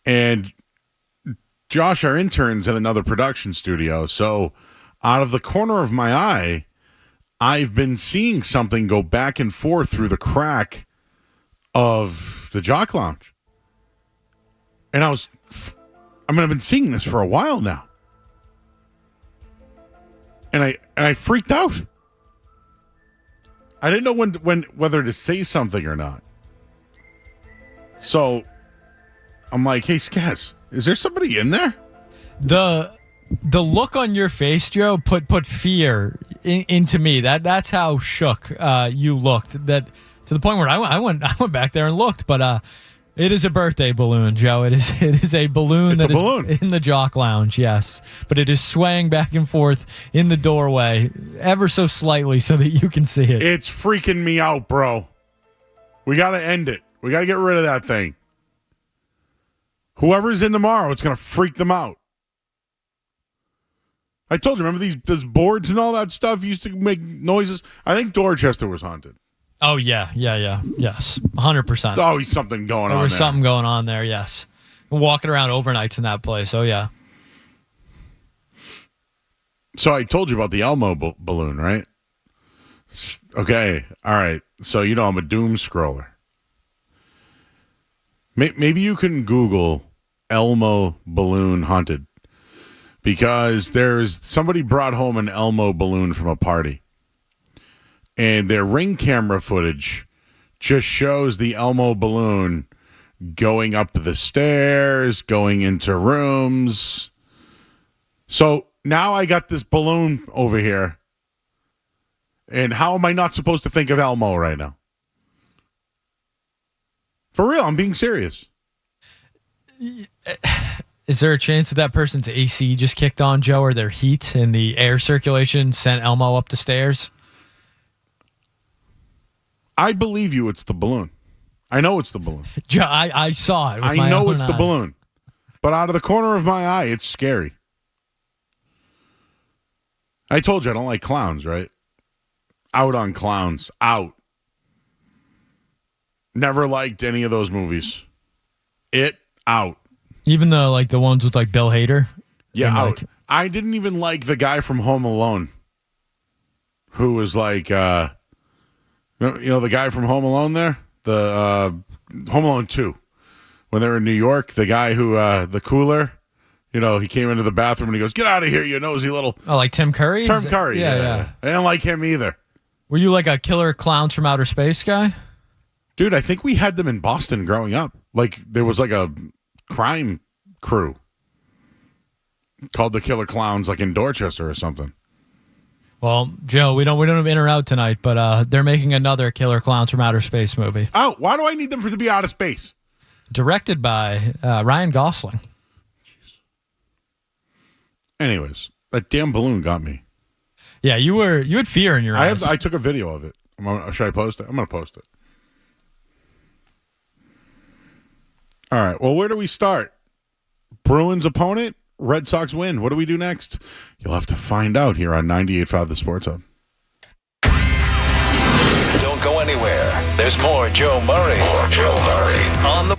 And Josh, our intern's in another production studio. So out of the corner of my eye, I've been seeing something go back and forth through the crack of the jock lounge. And I've been seeing this for a while now. And I freaked out. I didn't know whether to say something or not. So I'm like, hey, Skaz, is there somebody in there? The look on your face, Joe, put fear into me. That's how shook you looked. That to the point where I went back there and looked. But it is a birthday balloon, Joe. It is a balloon is in the jock lounge. Yes, but it is swaying back and forth in the doorway ever so slightly so that you can see it. It's freaking me out, bro. We got to end it. We got to get rid of that thing. Whoever's in tomorrow, it's going to freak them out. I told you, remember these boards and all that stuff used to make noises? I think Dorchester was haunted. Oh, yeah. Yes, 100%. Always something going on there. There was something going on there, yes. Walking around overnights in that place, oh, yeah. So I told you about the Elmo balloon, right? Okay, all right. So, I'm a doom scroller. Maybe you can Google Elmo balloon haunted. Because somebody brought home an Elmo balloon from a party. And their Ring camera footage just shows the Elmo balloon going up the stairs, going into rooms. So now I got this balloon over here. And how am I not supposed to think of Elmo right now? For real, I'm being serious. Is there a chance that person's AC just kicked on, Joe, or their heat and the air circulation sent Elmo up the stairs? I believe you. It's the balloon. I know it's the balloon. Joe, I saw it. I know it's the balloon. But out of the corner of my eye, it's scary. I told you I don't like clowns, right? Out on clowns. Out. Never liked any of those movies. Out. Even the ones with Bill Hader? Yeah, out. I didn't even like the guy from Home Alone who was the guy from Home Alone there? The Home Alone 2. When they were in New York, the guy who, the cooler, he came into the bathroom and he goes, "Get out of here, you nosy little..." Oh, like Tim Curry? Tim Curry, yeah. I didn't like him either. Were you like a killer clowns from outer space guy? Dude, I think we had them in Boston growing up. There was a crime crew called the Killer Clowns, in Dorchester or something. Well, Joe, we don't have in or out tonight, but they're making another Killer Clowns from Outer Space movie. Oh, why do I need them to be out of space? Directed by Ryan Gosling. Anyways, that damn balloon got me. Yeah, you had fear in your eyes. I took a video of it. Should I post it? I'm going to post it. All right. Well, where do we start? Bruins opponent, Red Sox win. What do we do next? You'll have to find out here on 98.5 The Sports Hub. Don't go anywhere. There's more Joe Murray. On the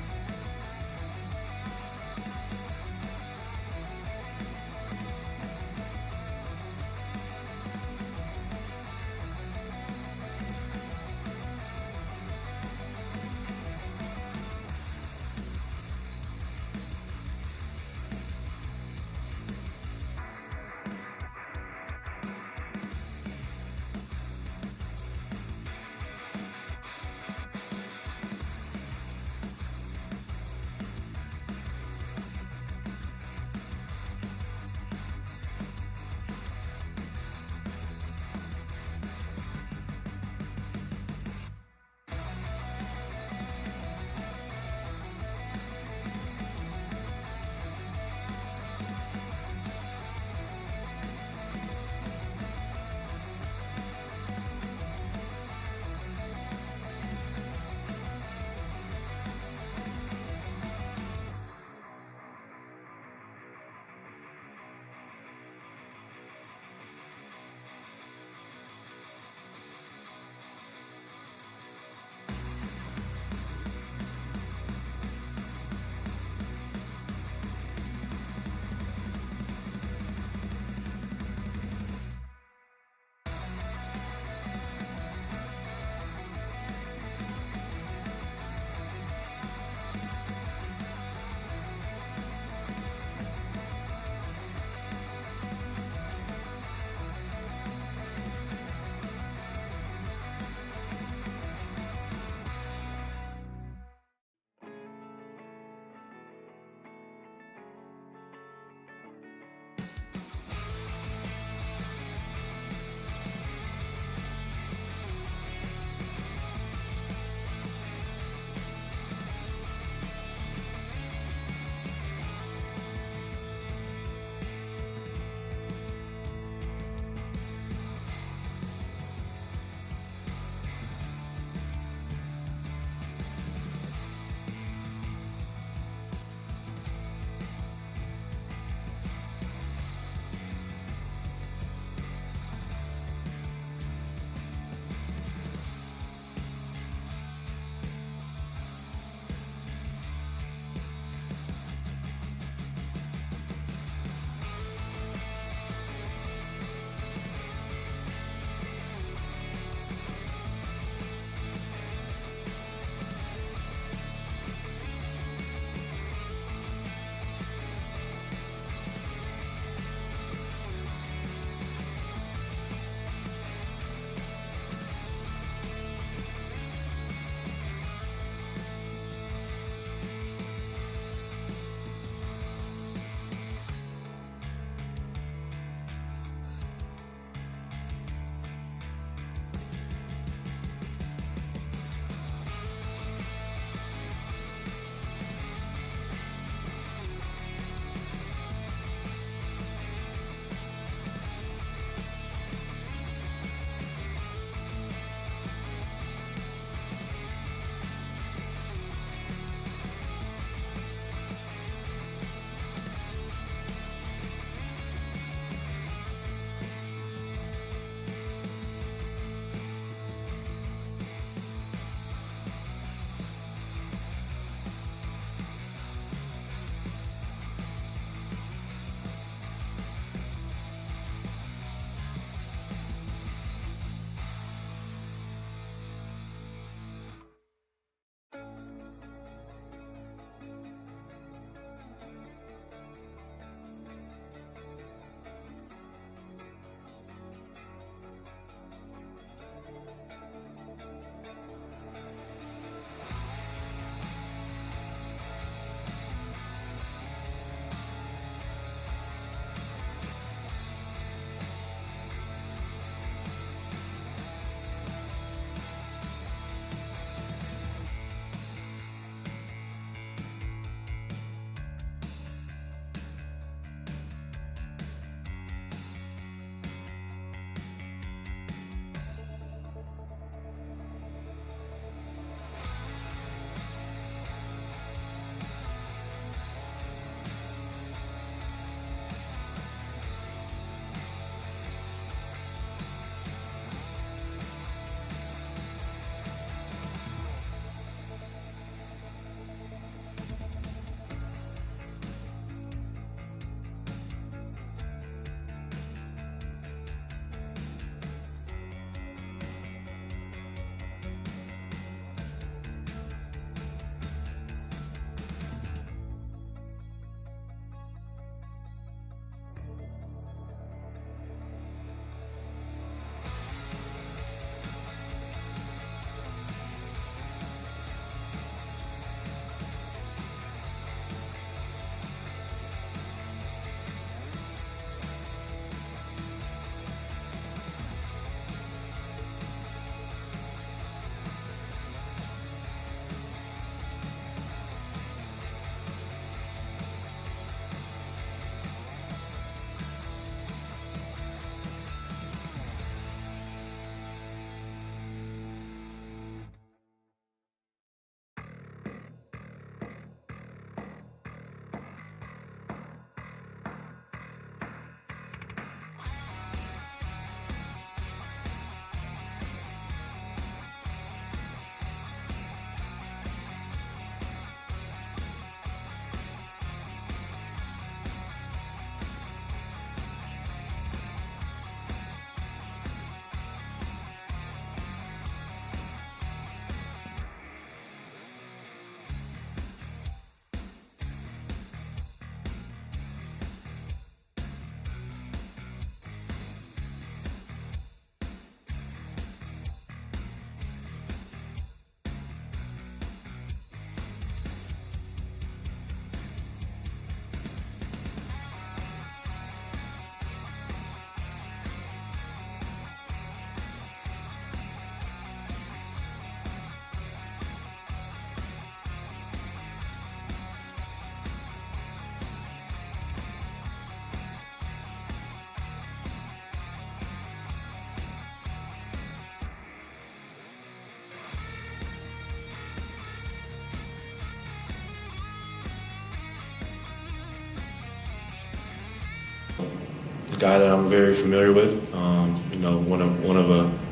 guy that I'm very familiar with.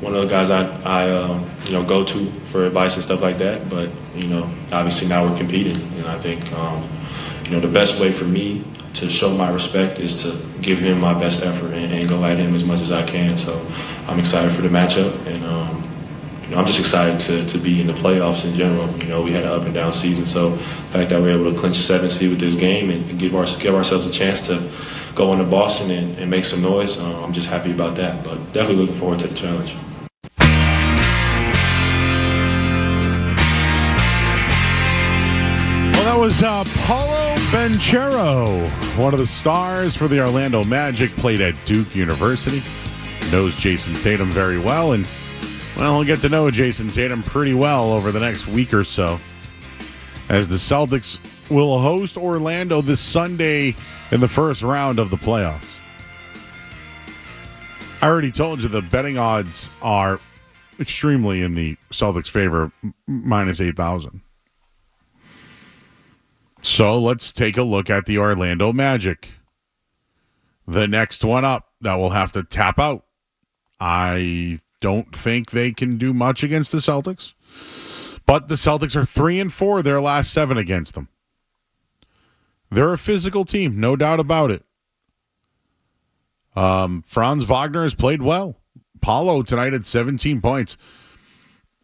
One of the guys I go to for advice and stuff like that. But obviously now we're competing, and I think the best way for me to show my respect is to give him my best effort and go at him as much as I can. So I'm excited for the matchup, and I'm just excited to be in the playoffs in general. We had an up and down season, so the fact that we're able to clinch the 7th seed with this game and give ourselves a chance to go into Boston and make some noise, I'm just happy about that. But definitely looking forward to the challenge. Well, that was Paulo Banchero, one of the stars for the Orlando Magic, played at Duke University, knows Jason Tatum very well, and we'll get to know Jason Tatum pretty well over the next week or so, as the Celtics will host Orlando this Sunday in the first round of the playoffs. I already told you the betting odds are extremely in the Celtics' favor, minus 8,000. So let's take a look at the Orlando Magic. The next one up that will have to tap out. I don't think they can do much against the Celtics, but the Celtics are 3-4 their last 7 against them. They're a physical team, no doubt about it. Franz Wagner has played well. Paulo tonight at 17 points.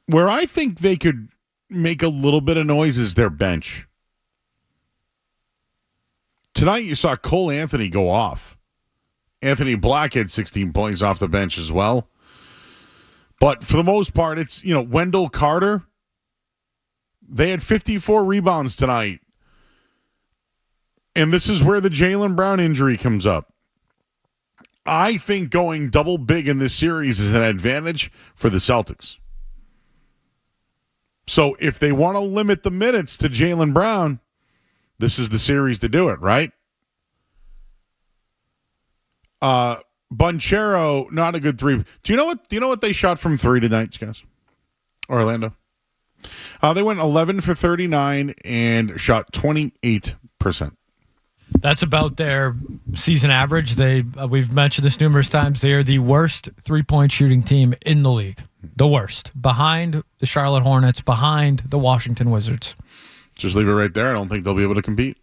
Where I think they could make a little bit of noise is their bench. Tonight you saw Cole Anthony go off. Anthony Black had 16 points off the bench as well. But for the most part, it's, Wendell Carter. They had 54 rebounds tonight. And this is where the Jaylen Brown injury comes up. I think going double big in this series is an advantage for the Celtics. So if they want to limit the minutes to Jaylen Brown, this is the series to do it, right? Banchero, not a good three. Do you know what they shot from 3 tonight, guys? Orlando. They went 11 for 39 and shot 28%. That's about their season average. We've mentioned this numerous times. They are the worst three-point shooting team in the league. The worst. Behind the Charlotte Hornets, behind the Washington Wizards. Just leave it right there. I don't think they'll be able to compete.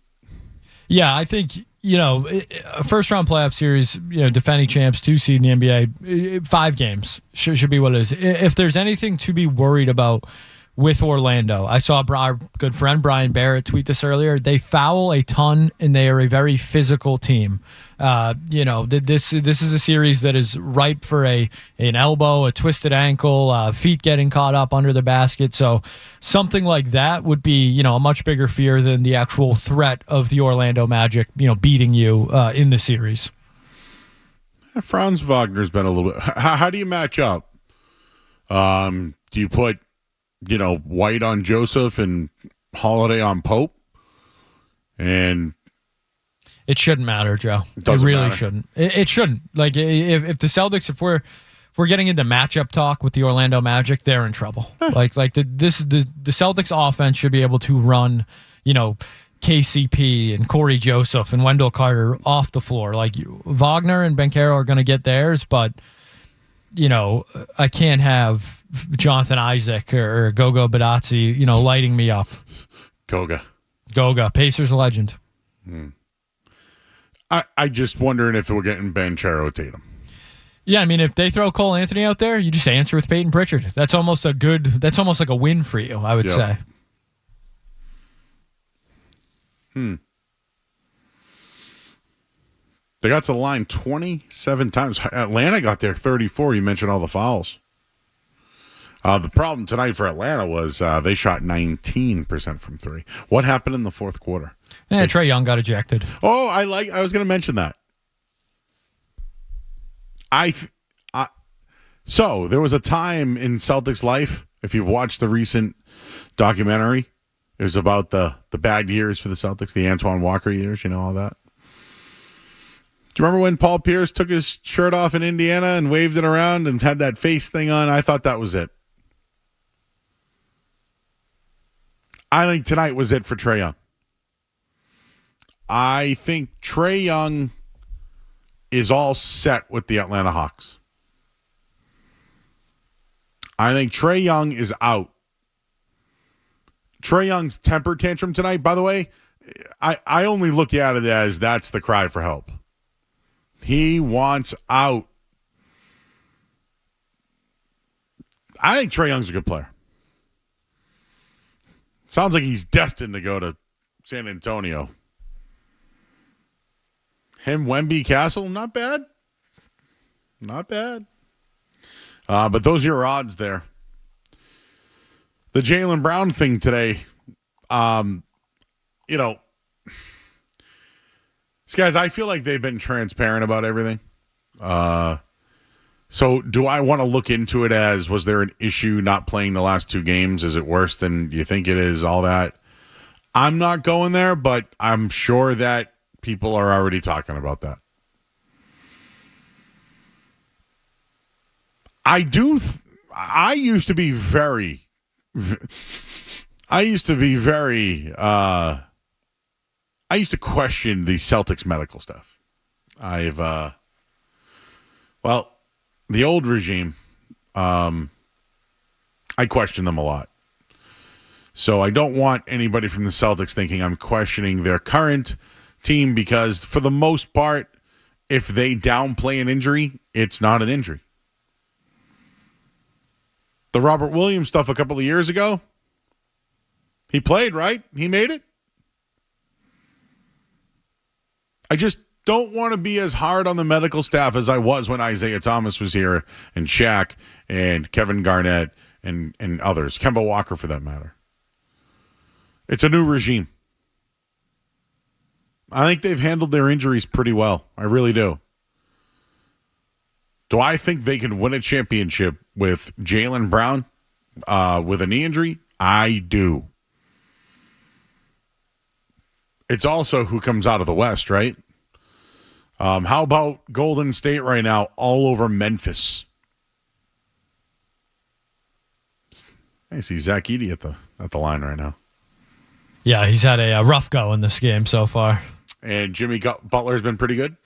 Yeah, I think, a first-round playoff series, defending champs, 2 seed in the NBA, 5 games should be what it is. If there's anything to be worried about with Orlando, I saw our good friend Brian Barrett tweet this earlier. They foul a ton, and they are a very physical team. This is a series that is ripe for an elbow, a twisted ankle, feet getting caught up under the basket. So something like that would be, a much bigger fear than the actual threat of the Orlando Magic, beating you in the series. Franz Wagner's been a little bit. How do you match up? Do you put White on Joseph and Holiday on Pope? And it shouldn't matter, Joe. It really matter. Shouldn't. It shouldn't. Like if the Celtics, if we're getting into matchup talk with the Orlando Magic, they're in trouble. Like the Celtics offense should be able to run, KCP and Corey Joseph and Wendell Carter off the floor. Like Wagner and Banchero are going to get theirs, but I can't have Jonathan Isaac or Goga Badazzi, lighting me up. Goga, Pacers legend. I just wondering if we're getting Banchero Tatum. Yeah, I mean, if they throw Cole Anthony out there, you just answer with Peyton Pritchard. That's almost like a win for you, I would say. They got to the line 27 times. Atlanta got there 34. You mentioned all the fouls. The problem tonight for Atlanta was they shot 19% from 3. What happened in the fourth quarter? Trae Young got ejected. Oh, I was going to mention that. So there was a time in Celtics life, if you've watched the recent documentary, it was about the bad years for the Celtics, the Antoine Walker years, all that. Do you remember when Paul Pierce took his shirt off in Indiana and waved it around and had that face thing on? I thought that was it. I think tonight was it for Trae Young. I think Trae Young is all set with the Atlanta Hawks. I think Trae Young is out. Trae Young's temper tantrum tonight, by the way, I only look at it as that's the cry for help. He wants out. I think Trae Young's a good player. Sounds like he's destined to go to San Antonio. Him, Wemby, Castle, not bad. Not bad. But those are your odds there. The Jaylen Brown thing today, these guys, I feel like they've been transparent about everything. So do I want to look into it as, was there an issue not playing the last 2 games? Is it worse than you think it is? All that. I'm not going there, but I'm sure that people are already talking about that. I used to be very I used to question the Celtics medical stuff. The old regime, I question them a lot. So I don't want anybody from the Celtics thinking I'm questioning their current team, because for the most part, if they downplay an injury, it's not an injury. The Robert Williams stuff a couple of years ago, he played, right? He made it. I just don't want to be as hard on the medical staff as I was when Isaiah Thomas was here, and Shaq and Kevin Garnett and others, Kemba Walker for that matter. It's a new regime. I think they've handled their injuries pretty well. I really do. Do I think they can win a championship with Jaylen Brown with a knee injury? I do. It's also who comes out of the West, right? How about Golden State right now all over Memphis? I see Zach Edey at the line right now. Yeah, he's had a rough go in this game so far. And Jimmy Butler's been pretty good?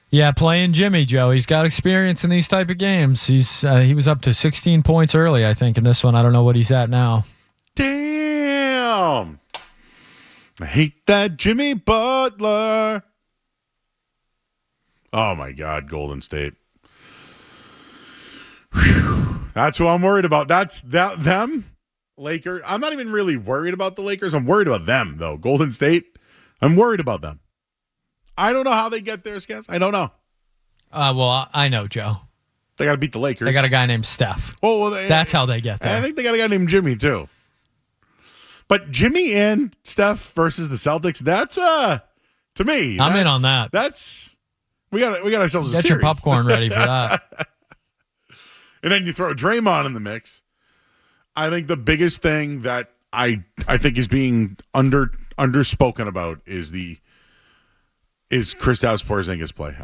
Yeah, playing Jimmy, Joe. He's got experience in these type of games. He was up to 16 points early, I think, in this one. I don't know what he's at now. Damn. I hate that Jimmy Butler. Oh, my God, Golden State. Whew. That's who I'm worried about. Them, Lakers. I'm not even really worried about the Lakers. I'm worried about them, though. Golden State, I'm worried about them. I don't know how they get there, Skaz. I don't know. Well, I know, Joe. They got to beat the Lakers. They got a guy named Steph. That's how they get there. I think they got a guy named Jimmy, too. But Jimmy and Steph versus the Celtics, that's, to me. I'm in on that. We got ourselves a series. Get your popcorn ready for that. And then you throw Draymond in the mix. I think the biggest thing that I think is being underspoken about is Kristaps Porzingis play.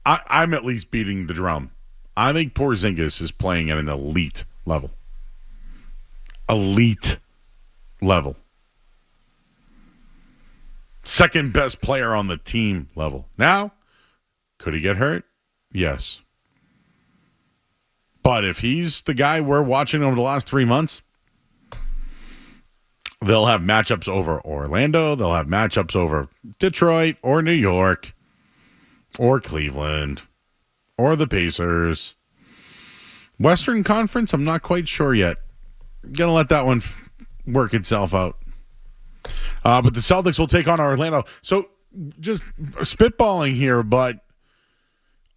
I'm at least beating the drum. I think Porzingis is playing at an elite level. Elite level. Second best player on the team level. Now, could he get hurt? Yes. But if he's the guy we're watching over the last 3 months, they'll have matchups over Orlando. They'll have matchups over Detroit or New York or Cleveland or the Pacers. Western Conference, I'm not quite sure yet. Going to let that one work itself out. But the Celtics will take on Orlando. So just spitballing here, but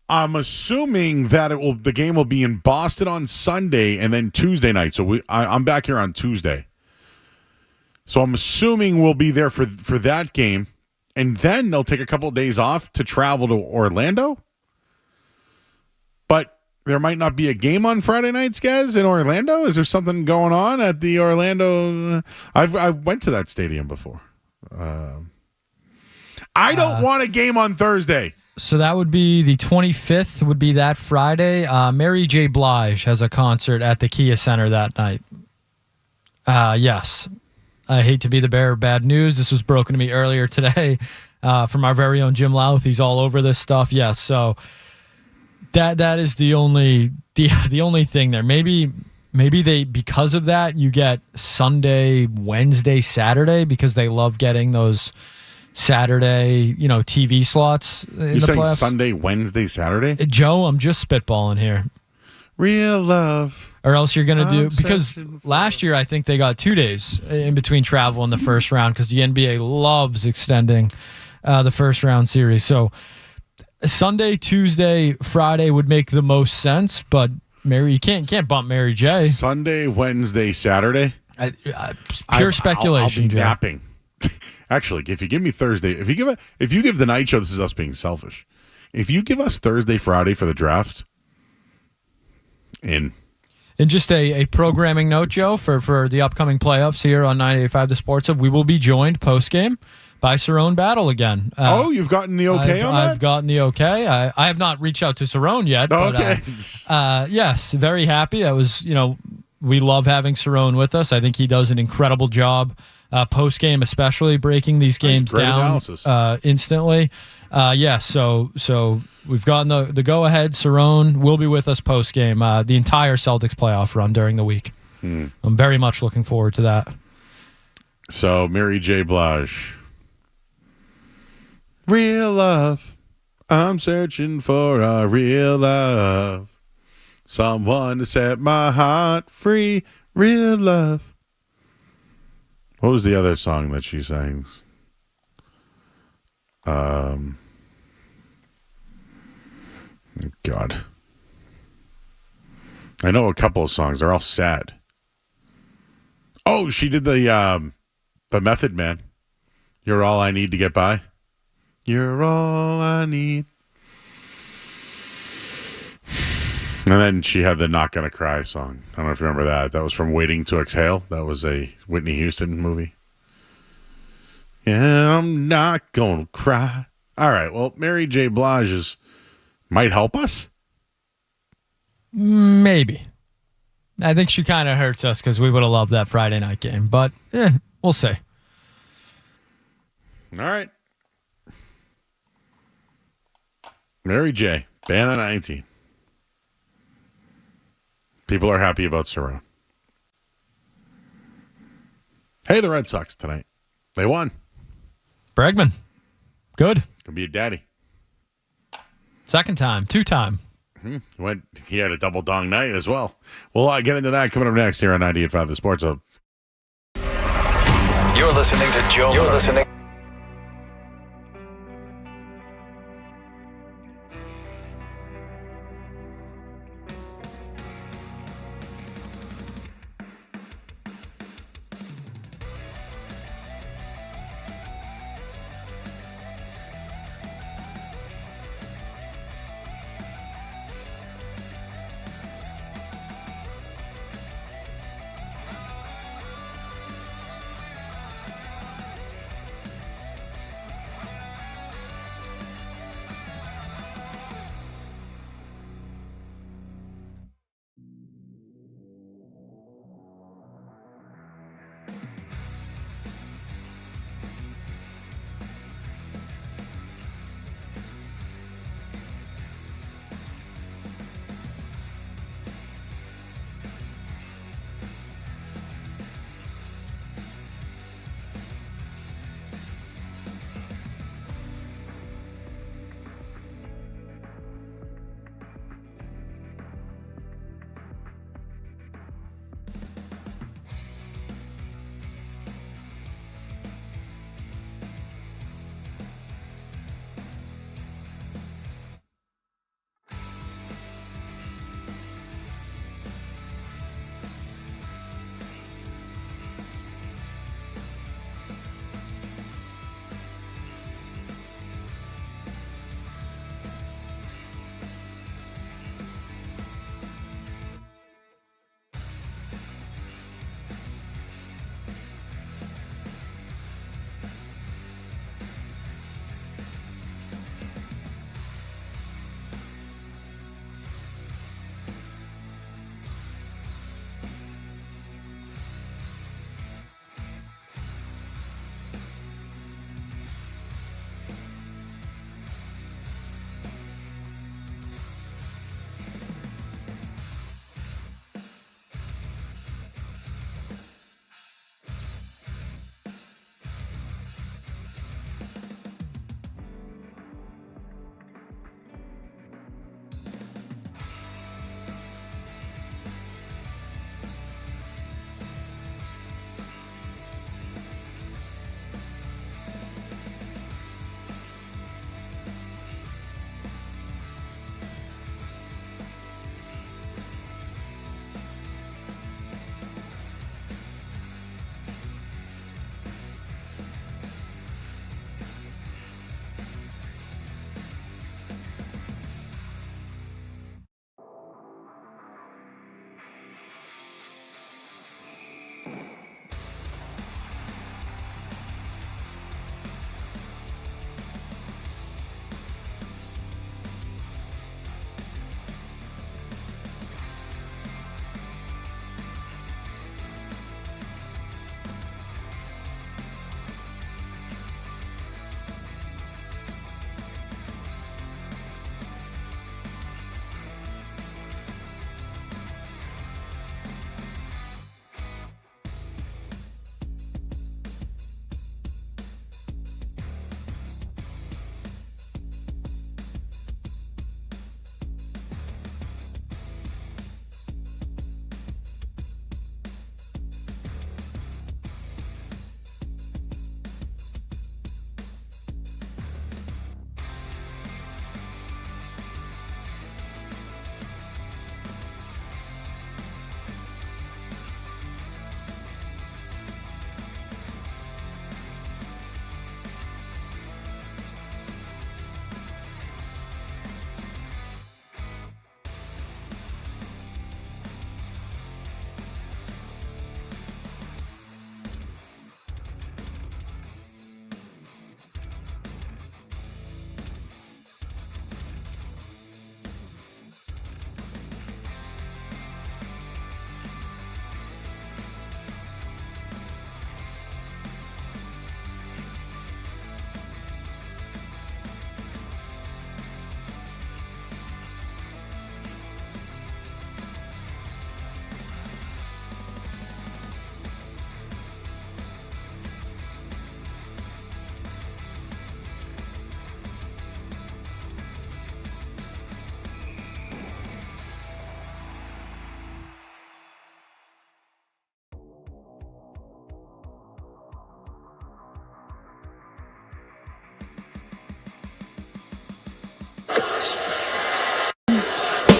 I'm assuming that the game will be in Boston on Sunday and then Tuesday night. So I'm back here on Tuesday. So I'm assuming we'll be there for that game. And then they'll take a couple of days off to travel to Orlando. But there might not be a game on Friday nights, guys, in Orlando. Is there something going on at the Orlando? I went to that stadium before. I don't want a game on Thursday. So that would be the 25th, would be that Friday. Mary J. Blige has a concert at the Kia Center that night. Yes. I hate to be the bearer of bad news. This was broken to me earlier today. from our very own Jim Louth. He's all over this stuff. Yes, so that is the only thing there. Maybe they, because of that, you get Sunday, Wednesday, Saturday, because they love getting those Saturday, TV slots in You're the saying playoffs. Sunday, Wednesday, Saturday? Joe, I'm just spitballing here. Real love. Or else you're going to do, because searching for- last year I think they got 2 days in between travel in the first round, because the NBA loves extending the first round series. So Sunday, Tuesday, Friday would make the most sense, but you can't bump Mary J. Sunday, Wednesday, Saturday? Pure speculation, I'll be Joe. napping. Actually, if you give me Thursday, if you give the night show, this is us being selfish. If you give us Thursday, Friday for the draft, in. And just a programming note, Joe, for the upcoming playoffs here on 98.5 The Sports Hub, we will be joined post-game by Cerrone Battle again. You've gotten the okay on that? I've gotten the okay. I have not reached out to Cerrone yet. But, okay. yes, very happy. That was, we love having Cerrone with us. I think he does an incredible job post-game, especially breaking these games Great down analysis. instantly. So we've gotten the go-ahead. Cerrone will be with us post-game, the entire Celtics playoff run during the week. I'm very much looking forward to that. So, Mary J. Blige. Real love. I'm searching for a real love. Someone to set my heart free. Real love. What was the other song that she sang? God. I know a couple of songs. They're all sad. Oh, she did the Method Man. You're all I need to get by. You're all I need. And then she had the Not Gonna Cry song. I don't know if you remember that. That was from Waiting to Exhale. That was a Whitney Houston movie. Yeah, I'm not gonna cry. All right, well, Mary J. Blige might help us. Maybe. I think she kind of hurts us because we would have loved that Friday night game. But we'll see. All right. Mary J. Ban on 19. People are happy about Cerrone. Hey, the Red Sox tonight. They won. Bregman. Good. Gonna be a daddy. Second time. Two-time. He had a double dong night as well. We'll get into that coming up next here on 98.5 The Sports Hub. You're listening to Joe. You're listening.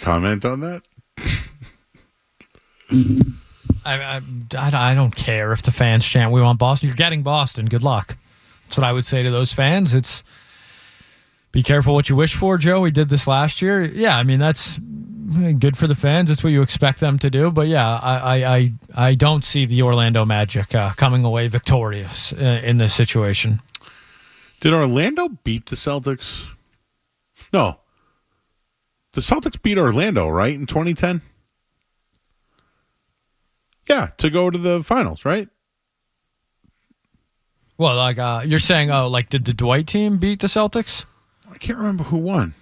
comment on that? I don't care if the fans chant, "We want Boston." You're getting Boston. Good luck. That's what I would say to those fans. It's be careful what you wish for, Joe. We did this last year. Yeah, I mean, that's good for the fans. It's what you expect them to do. But yeah, I don't see the Orlando Magic coming away victorious in this situation. Did Orlando beat the Celtics? No. The Celtics beat Orlando, right, in 2010? Yeah, to go to the finals, right? Well, like you're saying, did the Dwight team beat the Celtics? I can't remember who won.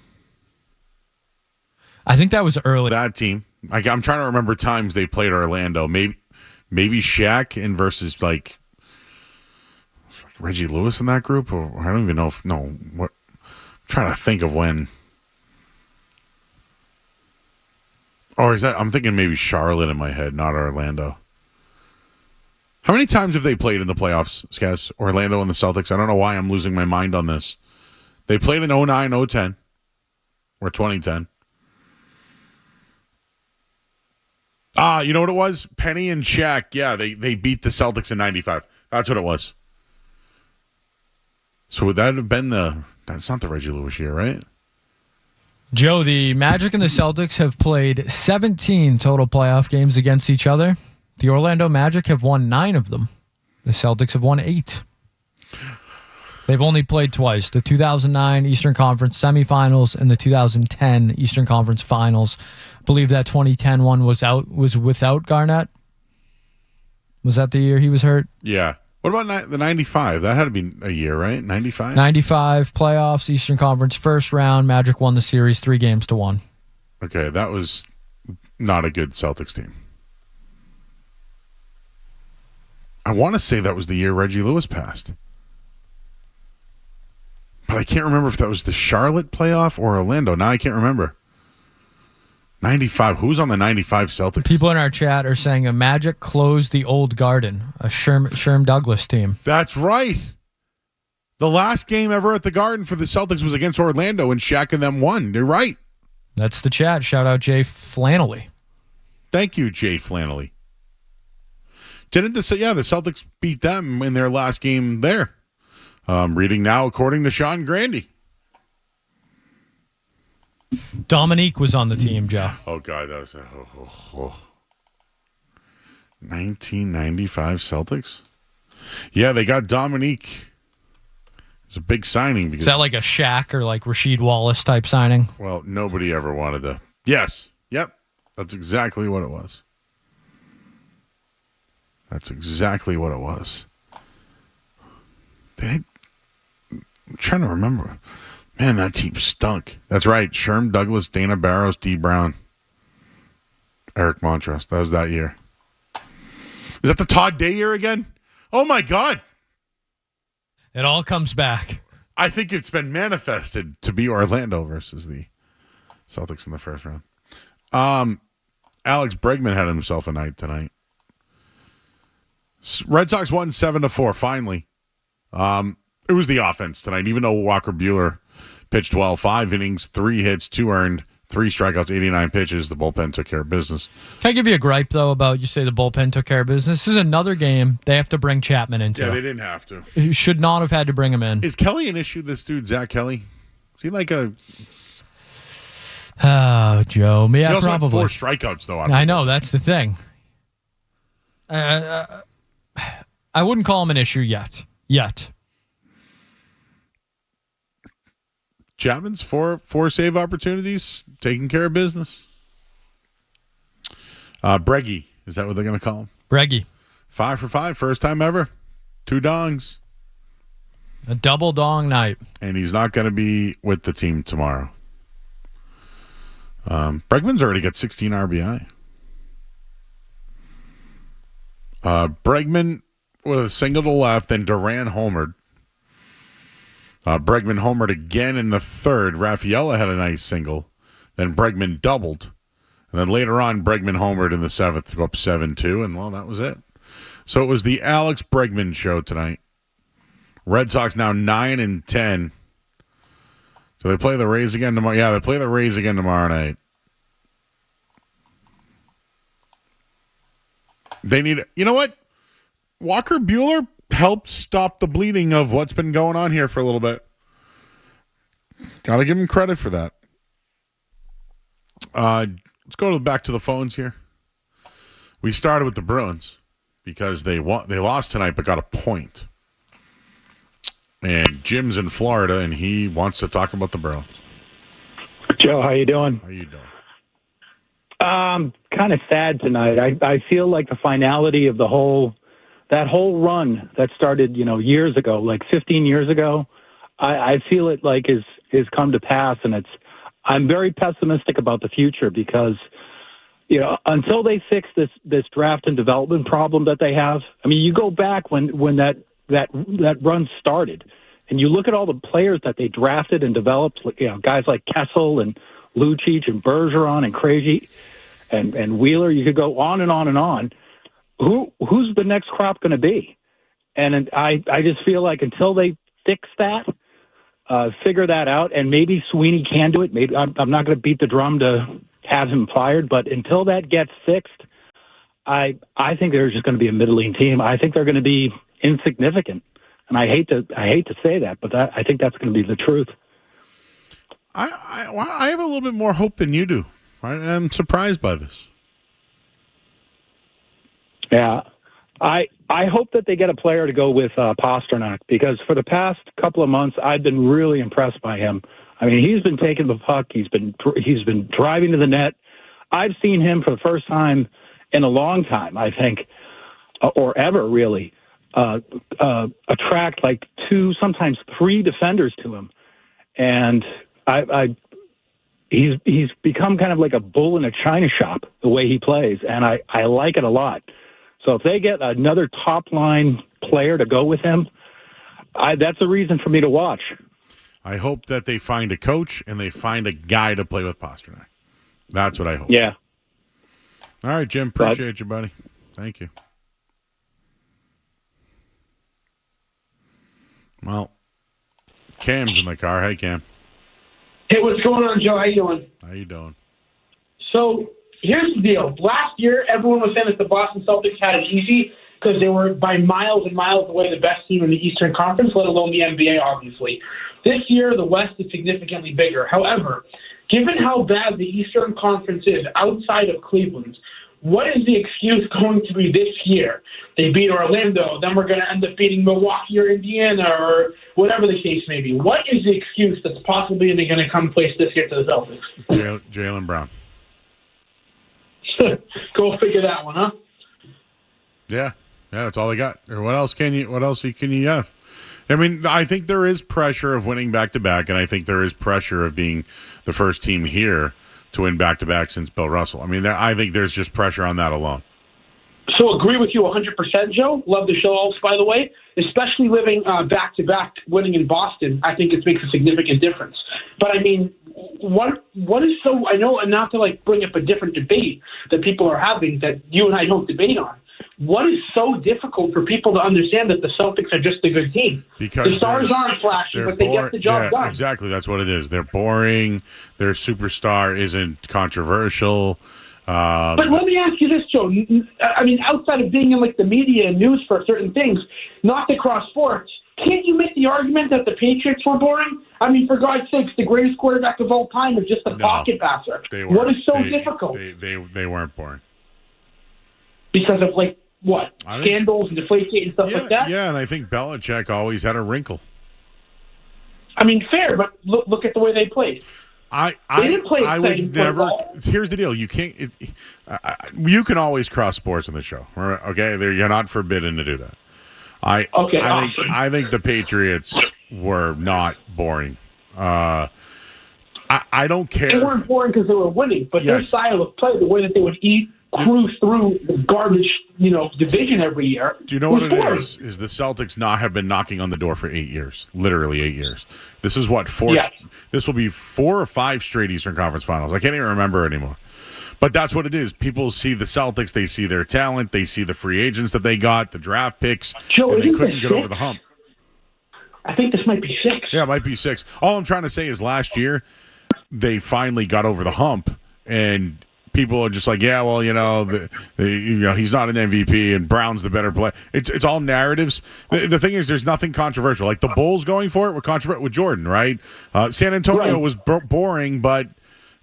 I think that was early. That team. I'm trying to remember times they played Orlando. Maybe Shaq in versus like Reggie Lewis in that group, or I don't even know if what. I'm trying to think of when. Or is that? I'm thinking maybe Charlotte in my head, not Orlando. How many times have they played in the playoffs, Skaz? Orlando and the Celtics? I don't know why I'm losing my mind on this. They played in 09, 010, or 2010. You know what it was? Penny and Shaq. Yeah, they beat the Celtics in 95. That's what it was. So would that have been that's not the Reggie Lewis year, right? Joe, the Magic and the Celtics have played 17 total playoff games against each other. The Orlando Magic have won 9 of them. The Celtics have won 8. They've only played twice, the 2009 Eastern Conference semifinals and the 2010 Eastern Conference finals. I believe that 2010 one was without Garnett. Was that the year he was hurt? Yeah. What about the 95? That had to be a year, right? 95? 95 playoffs, Eastern Conference first round. Magic won the series 3-1. Okay, that was not a good Celtics team. I want to say that was the year Reggie Lewis passed. But I can't remember if that was the Charlotte playoff or Orlando. Now I can't remember. 95. Who's on the 95 Celtics? People in our chat are saying a Magic closed the old Garden, a Sherm Douglas team. That's right. The last game ever at the Garden for the Celtics was against Orlando, and Shaq and them won. They're right. That's the chat. Shout out Jay Flannelly. Thank you, Jay Flannelly. Didn't the Celtics beat them in their last game there? Reading now, according to Sean Grandy. Dominique was on the team, Joe. Oh, God, that was 1995 Celtics? Yeah, they got Dominique. It's a big signing. Is that like a Shaq or like Rasheed Wallace type signing? Well, nobody ever wanted to. Yes. Yep. That's exactly what it was. I'm trying to remember. Man, that team stunk. That's right. Sherm Douglas, Dana Barros, D. Brown, Eric Montross. That was that year. Is that the Todd Day year again? Oh, my God. It all comes back. I think it's been manifested to be Orlando versus the Celtics in the first round. Alex Bregman had himself a night tonight. Red Sox won 7-4, finally. It was the offense tonight, even though Walker Buehler pitched well. 5 innings, 3 hits, 2 earned, 3 strikeouts, 89 pitches. The bullpen took care of business. Can I give you a gripe, though, about you say the bullpen took care of business? This is another game they have to bring Chapman into. Yeah, they didn't have to. You should not have had to bring him in. Is Kelly an issue, this dude, Zach Kelly? Is he like a... Oh, Joe. Yeah, he also probably. had 4 strikeouts, though. I know, that's the thing. I wouldn't call him an issue yet. Chapman's 4 save opportunities, taking care of business. Breggy, is that what they're going to call him? Breggy. 5 for 5, first time ever. 2 dongs. A double dong night. And he's not going to be with the team tomorrow. Bregman's already got 16 RBI. Bregman with a single to left, then Duran homered. Bregman homered again in the third. Raffaella had a nice single. Then Bregman doubled. And then later on, Bregman homered in the 7th to go up 7-2, and, well, that was it. So it was the Alex Bregman show tonight. Red Sox now 9-10. So they play the Rays again tomorrow. Yeah, they play the Rays again tomorrow night. They need, you know what? Walker Buehler helped stop the bleeding of what's been going on here for a little bit. Got to give him credit for that. Let's go back to the phones here. We started with the Bruins because they lost tonight but got a point. And Jim's in Florida, and he wants to talk about the Bruins. Joe, how you doing? How you doing? Kind of sad tonight. I feel like the finality of that whole run that started, years ago, like 15 years ago, I feel it like is come to pass, and I'm very pessimistic about the future because, until they fix this draft and development problem that they have. I mean, you go back when that run started, and you look at all the players that they drafted and developed, guys like Kessel and Lucic and Bergeron and Krejci and Wheeler. You could go on and on and on. Who's the next crop going to be? And I just feel like until they fix that, figure that out, and maybe Sweeney can do it. Maybe I'm not going to beat the drum to have him fired, but until that gets fixed, I think they're just going to be a middling team. I think they're going to be insignificant, and I hate to say that, but I think that's going to be the truth. I have a little bit more hope than you do. I'm surprised by this. Yeah, I hope that they get a player to go with Pasternak, because for the past couple of months I've been really impressed by him. I mean, he's been taking the puck, he's been driving to the net. I've seen him for the first time in a long time, I think, or ever really, attract like 2, sometimes 3 defenders to him, and he's become kind of like a bull in a china shop the way he plays, and I like it a lot. So if they get another top-line player to go with him, that's a reason for me to watch. I hope that they find a coach and they find a guy to play with Pasternak. That's what I hope. Yeah. All right, Jim. Appreciate you, buddy. Thank you. Well, Cam's in the car. Hey, Cam. Hey, what's going on, Joe? How you doing? How you doing? So here's the deal. Last year, everyone was saying that the Boston Celtics had it easy because they were by miles and miles away the best team in the Eastern Conference, let alone the NBA, obviously. This year, the West is significantly bigger. However, given how bad the Eastern Conference is outside of Cleveland, what is the excuse going to be this year? They beat Orlando, then we're going to end up beating Milwaukee or Indiana or whatever the case may be. What is the excuse that's possibly going to come place this year to the Celtics? Jaylen Brown. Go figure that one, huh? Yeah, that's all they got. Or what else can you have? I mean, I think there is pressure of winning back-to-back, and I think there is pressure of being the first team here to win back-to-back since Bill Russell. I mean, I think there's just pressure on that alone. So agree with you 100%, Joe. Love the show also, by the way. Especially living back-to-back, winning in Boston, I think it makes a significant difference. But, I mean, what is so – I know not to, bring up a different debate that people are having that you and I don't debate on. What is so difficult for people to understand that the Celtics are just a good team? Because the stars aren't flashy, but they get the job done. Exactly. That's what it is. They're boring. Their superstar isn't controversial. But let me ask you this, Joe. I mean, outside of being in the media and news for certain things, not to cross sports, can't you make the argument that the Patriots were boring? I mean, for God's sakes, the greatest quarterback of all time is just a pocket passer. What is so difficult? They weren't boring. Because of, scandals and Deflategate and stuff like that? Yeah, and I think Belichick always had a wrinkle. I mean, fair, but look at the way they played. I would never. Football. Here's the deal: you can't. You can always cross sports on the show. Okay, you're not forbidden to do that. I think the Patriots were not boring. I don't care. They weren't boring because they were winning, but their style of play, the way that they would cruise through the garbage, division every year. Do you know what it is? Is the Celtics have been knocking on the door for 8 years, literally 8 years. This is what, 4? Yeah. This will be 4 or 5 straight Eastern Conference Finals. I can't even remember anymore. But that's what it is. People see the Celtics, they see their talent, they see the free agents that they got, the draft picks, Joe, and they couldn't get over the hump. I think this might be 6. Yeah, it might be 6. All I'm trying to say is last year, they finally got over the hump, and people are just like, yeah, well, he's not an MVP and Brown's the better player. It's all narratives. The thing is, there's nothing controversial. Like the Bulls going for it were controversial with Jordan, right? San Antonio was boring, but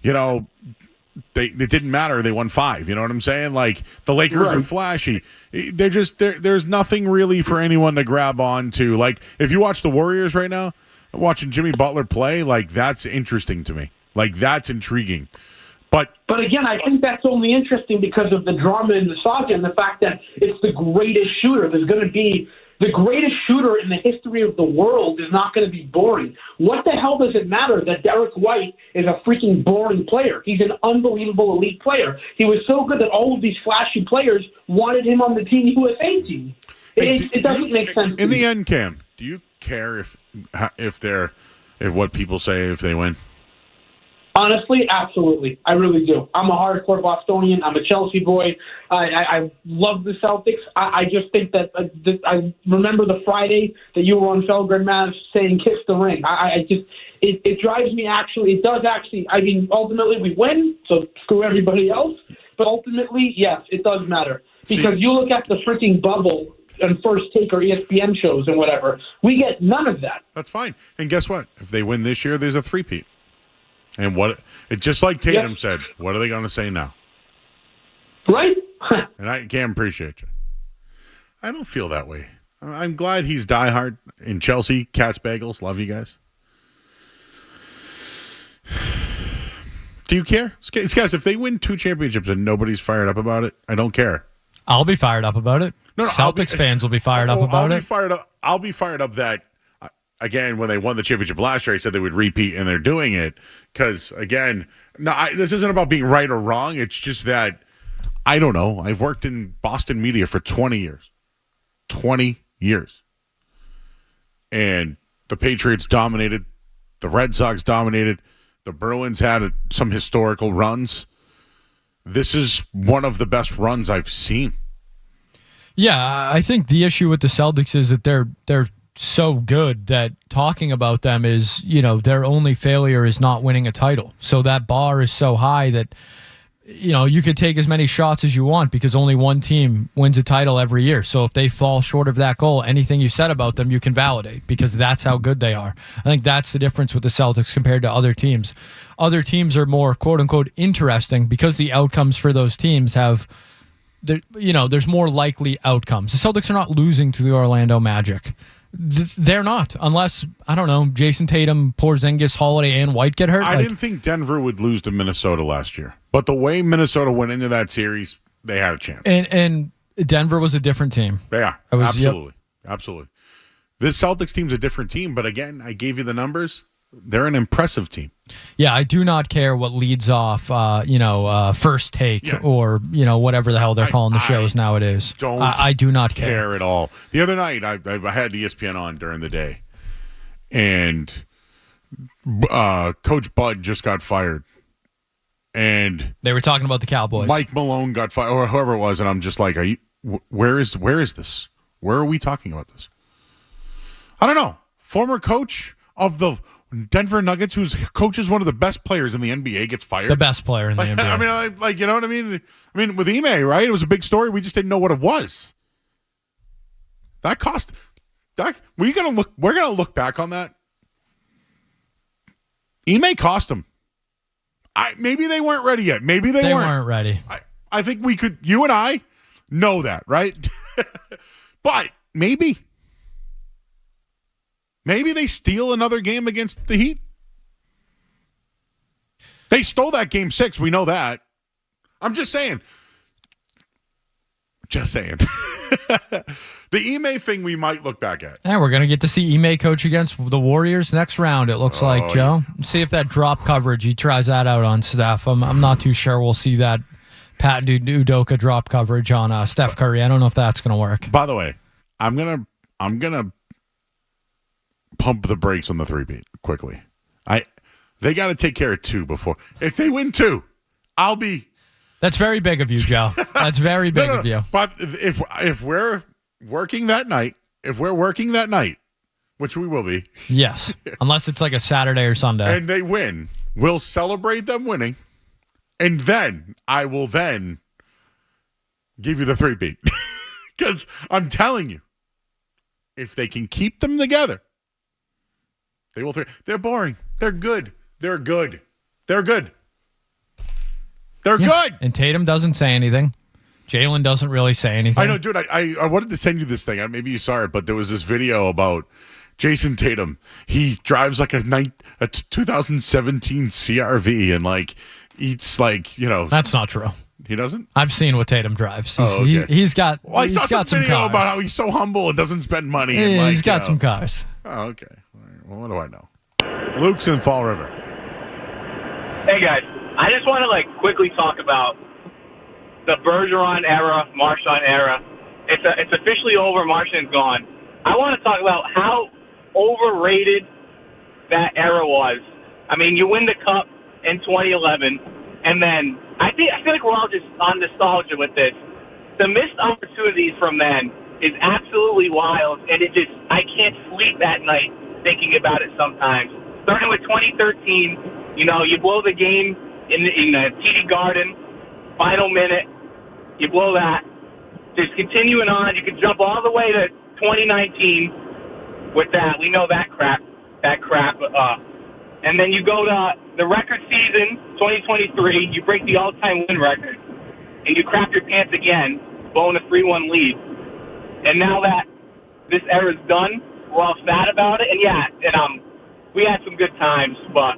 they didn't matter. They won 5. You know what I'm saying? Like the Lakers are flashy. There's nothing really for anyone to grab on to. Like if you watch the Warriors right now, watching Jimmy Butler play, like that's interesting to me. Like that's intriguing. But again, I think that's only interesting because of the drama in the saga and the fact that it's the greatest shooter. There's going to be the greatest shooter in the history of the world is not going to be boring. What the hell does it matter that Derek White is a freaking boring player? He's an unbelievable elite player. He was so good that all of these flashy players wanted him on the Team USA team. It doesn't make sense. In the end, Cam, do you care if what people say if they win? Honestly, absolutely. I really do. I'm a hardcore Bostonian. I'm a Chelsea boy. I love the Celtics. I just think that I remember the Friday that you were on Felgren Mass saying kiss the ring. It drives me actually. It does actually. I mean, ultimately we win, so screw everybody else. But ultimately, yes, it does matter. Because you look at the freaking bubble and First Take or ESPN shows and whatever, we get none of that. That's fine. And guess what? If they win this year, there's a three-peat. And just like Tatum said, what are they going to say now? Right? And I can appreciate you. I don't feel that way. I'm glad he's diehard in Chelsea. Cats Bagels. Love you guys. Do you care? Guys, if they win 2 championships and nobody's fired up about it, I don't care. I'll be fired up about it. No, Celtics fans will be fired up about it. I'll be fired up that, again, when they won the championship last year, I said they would repeat, and they're doing it. Because, again, this isn't about being right or wrong. It's just that, I don't know. I've worked in Boston media for 20 years. 20 years. And the Patriots dominated. The Red Sox dominated. The Bruins had some historical runs. This is one of the best runs I've seen. Yeah, I think the issue with the Celtics is that they're so good that talking about them is, their only failure is not winning a title. So that bar is so high that, you could take as many shots as you want because only one team wins a title every year. So if they fall short of that goal, anything you said about them, you can validate because that's how good they are. I think that's the difference with the Celtics compared to other teams. Other teams are more, quote unquote, interesting because the outcomes for those teams there's more likely outcomes. The Celtics are not losing to the Orlando Magic. They're not, unless, I don't know, Jason Tatum, Porzingis, Holiday, and White get hurt. I didn't think Denver would lose to Minnesota last year. But the way Minnesota went into that series, they had a chance. And Denver was a different team. They are. Absolutely. Absolutely. This Celtics team's a different team, but again, I gave you the numbers. They're an impressive team. Yeah, I do not care what leads off, First Take or, whatever the hell they're calling the shows nowadays. I do not care at all. The other night, I had ESPN on during the day, and Coach Bud just got fired. And they were talking about the Cowboys. Mike Malone got fired, or whoever it was, and I'm just like, where is this? Where are we talking about this? I don't know. Former coach of the Nuggets, whose coach is one of the best players in the NBA, gets fired. The best player in the NBA. I mean, you know what I mean? I mean, with Ime, right? It was a big story. We just didn't know what it was. That cost. We're gonna look back on that. Ime cost them. Maybe they weren't ready yet. Maybe they weren't ready. I think we could. You and I know that, right? But maybe. Maybe they steal another game against the Heat. They stole that game 6. We know that. I'm just saying. The Ime thing we might look back at. Yeah, we're going to get to see Ime coach against the Warriors next round, it looks like, Joe. Yeah. See if that drop coverage, he tries that out on Steph. I'm not too sure we'll see that Pat Udoka drop coverage on Steph Curry. I don't know if that's going to work. By the way, I'm gonna pump the brakes on the 3-peat quickly. They got to take care of 2 before. If they win 2, I'll be. That's very big of you, Joe. That's very big of you. But if we're working that night, which we will be. Yes, unless it's like a Saturday or Sunday. And they win, we'll celebrate them winning. And then I will then give you the 3-peat. Because I'm telling you, if they can keep them together, they will. They're boring. They're good. They're good. They're good. They're good. And Tatum doesn't say anything. Jalen doesn't really say anything. I know, dude. I wanted to send you this thing. Maybe you saw it, but there was this video about Jason Tatum. He drives like a 2017 CRV and like eats like, you know. That's not true. He doesn't? I've seen what Tatum drives. He's got. Well, I saw some video cars. about how he's so humble and doesn't spend money. Yeah, and he's got some cars. Oh, okay. All right. Well, what do I know? Luke's in Fall River. Hey guys, I just want to quickly talk about the Bergeron era, Marchand era. It's officially over. Marchand's gone. I want to talk about how overrated that era was. I mean, you win the Cup in 2011, and then I feel like we're all just on nostalgia with this. The missed opportunities from then is absolutely wild, and I can't sleep at night thinking about it sometimes. Starting with 2013, you blow the game in the TD Garden, final minute, you blow that. Just continuing on, you can jump all the way to 2019 with that. We know that crap. And then you go to the record season, 2023, you break the all-time win record, and you crap your pants again, blowing a 3-1 lead. And now that this era's done, we're all sad about it. And we had some good times, but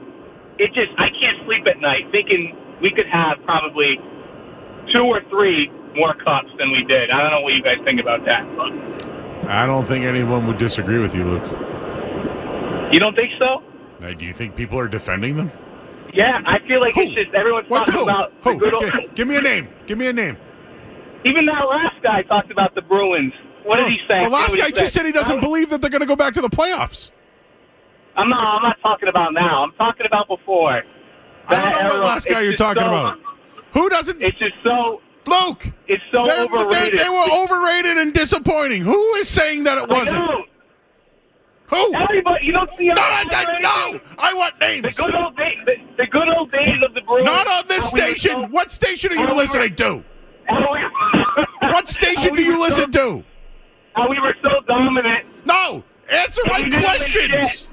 I can't sleep at night thinking we could have probably 2 or 3 more cups than we did. I don't know what you guys think about that. But I don't think anyone would disagree with you, Luke. You don't think so? Do you think people are defending them? Yeah, I feel like it's just everyone's talking about the good old... Give me a name. Give me a name. Even that last guy talked about the Bruins. What did he say? The last guy just said he doesn't believe that they're going to go back to the playoffs. I'm not talking about now. I'm talking about before. I don't know what last guy you're talking about. Who doesn't? It's just so... Luke! It's so overrated. They were overrated and disappointing. Who is saying that it wasn't? Who? Everybody, you don't see... No, I want names. The good old days of the Bruins. Not on this station. What station are you listening to? What station do you listen to? How we were so dominant. No! Answer my questions!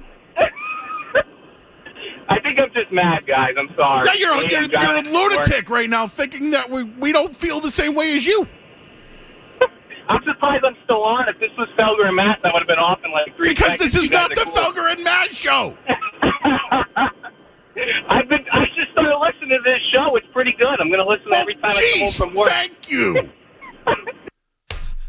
I think I'm just mad, guys. I'm sorry. Yeah, you're a lunatic right now thinking that we don't feel the same way as you. I'm surprised I'm still on. If this was Felger and Matt, I would have been off in 3 because seconds. Because this is not the Felger and Matt show. I just started listening to this show. It's pretty good. I'm going to listen every time I come home from work. Thank you.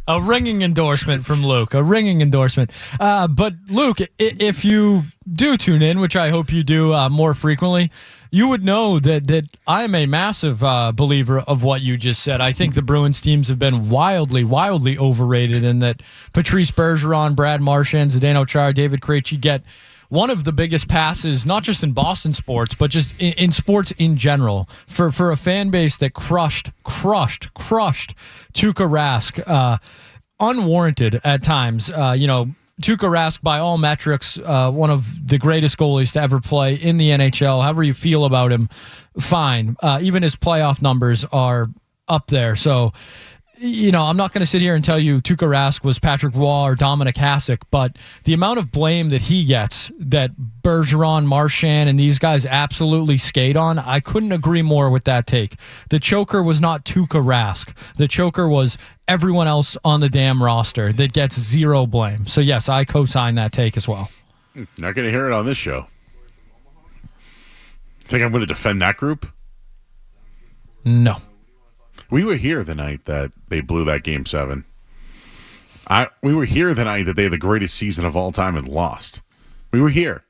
A ringing endorsement from Luke. A ringing endorsement. But Luke, if you do tune in, which I hope you do more frequently, you would know that I am a massive believer of what you just said. I think the Bruins teams have been wildly, wildly overrated, and that Patrice Bergeron, Brad Marchand, Zdeno Chara, David Krejci get one of the biggest passes, not just in Boston sports, but just in sports in general, for a fan base that crushed Tuukka Rask, unwarranted at times. Tuukka Rask, by all metrics, one of the greatest goalies to ever play in the NHL. However you feel about him, fine. Even his playoff numbers are up there. So, I'm not going to sit here and tell you Tuukka Rask was Patrick Roy or Dominic Hasek, but the amount of blame that he gets, that Bergeron, Marchand, and these guys absolutely skate on, I couldn't agree more with that take. The choker was not Tuukka Rask. The choker was everyone else on the damn roster that gets zero blame. So, yes, I co-sign that take as well. Not going to hear it on this show. Think I'm going to defend that group? No. We were here the night that they blew that Game 7. We were here the night that they had the greatest season of all time and lost. We were here.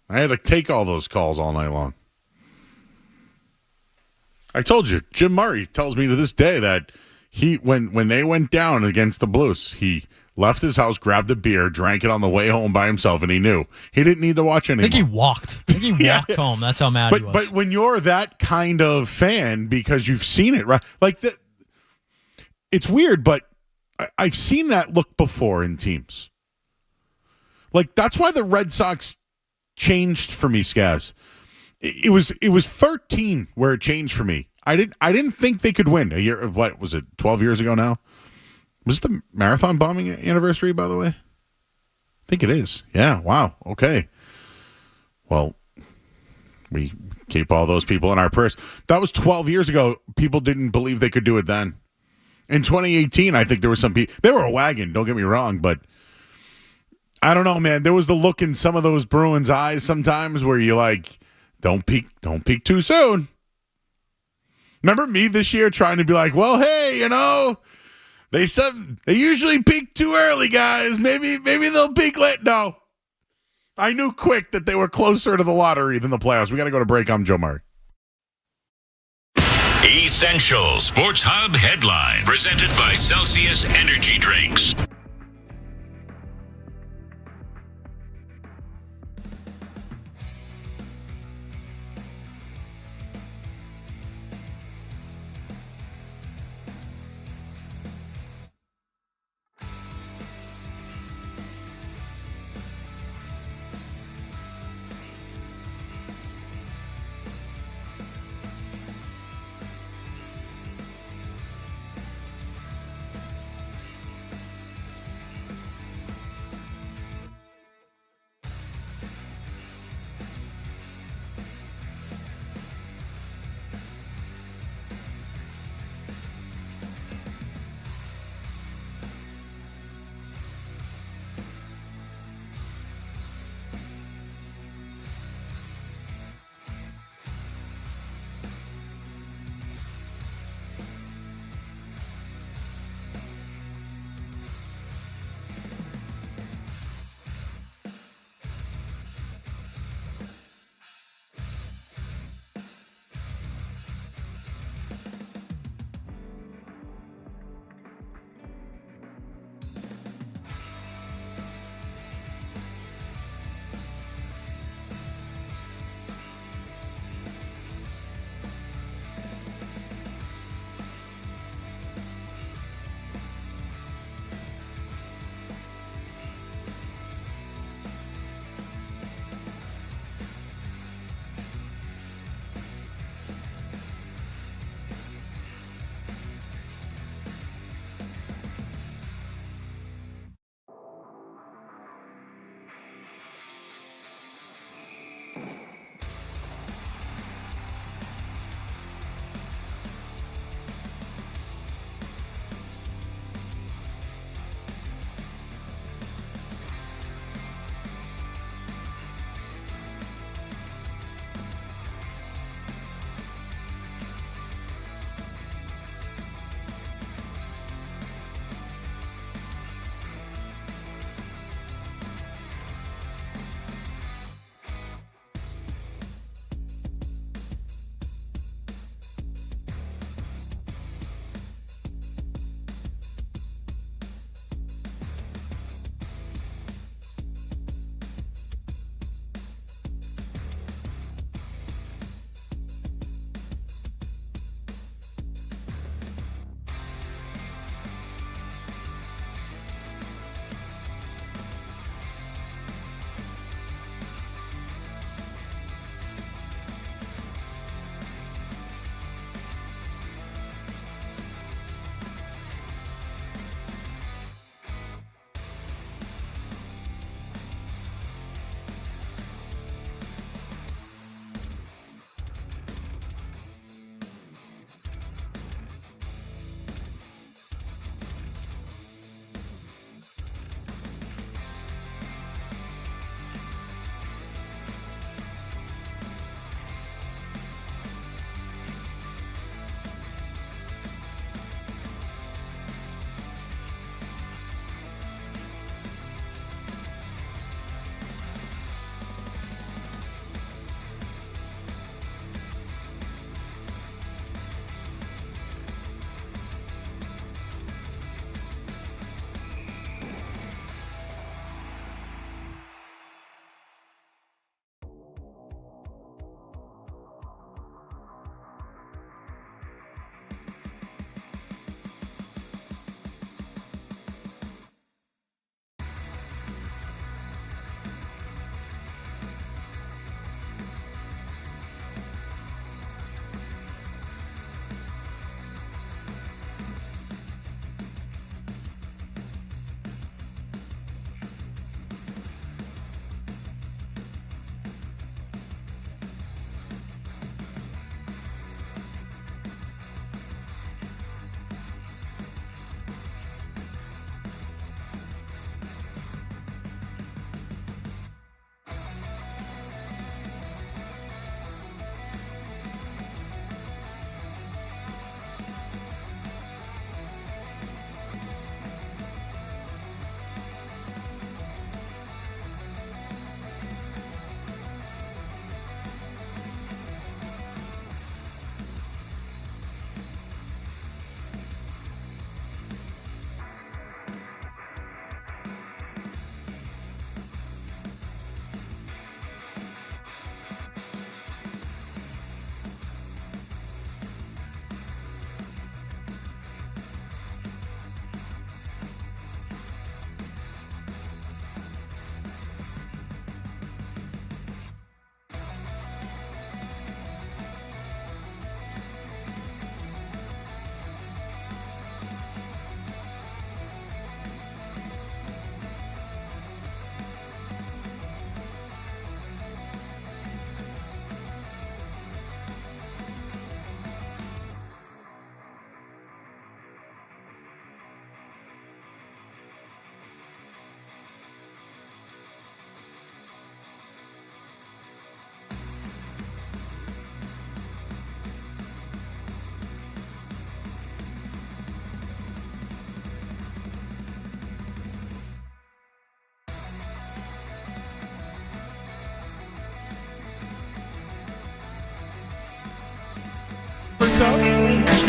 I had to take all those calls all night long. I told you, Jim Murray tells me to this day that when they went down against the Blues, he left his house, grabbed a beer, drank it on the way home by himself, and he knew he didn't need to watch anymore. I think he walked. Home. That's how mad he was. But when you're that kind of fan, because you've seen it, right? It's weird, but I've seen that look before in teams. That's why the Red Sox changed for me, Skaz. It was 13 where it changed for me. I didn't think they could win a year. What was it? 12 years ago now. Was it the marathon bombing anniversary? By the way, I think it is. Yeah. Wow. Okay. Well, we keep all those people in our purse. That was 12 years ago. People didn't believe they could do it then. In 2018, I think there were some people. They were a wagon. Don't get me wrong, but I don't know, man. There was the look in some of those Bruins' eyes sometimes where you like. Don't peak too soon. Remember me this year trying to be like, well, hey, they said they usually peak too early, guys. Maybe they'll peak late. No. I knew quick that they were closer to the lottery than the playoffs. We got to go to break. I'm Joe Murray. Essential Sports Hub headline presented by Celsius Energy Drinks.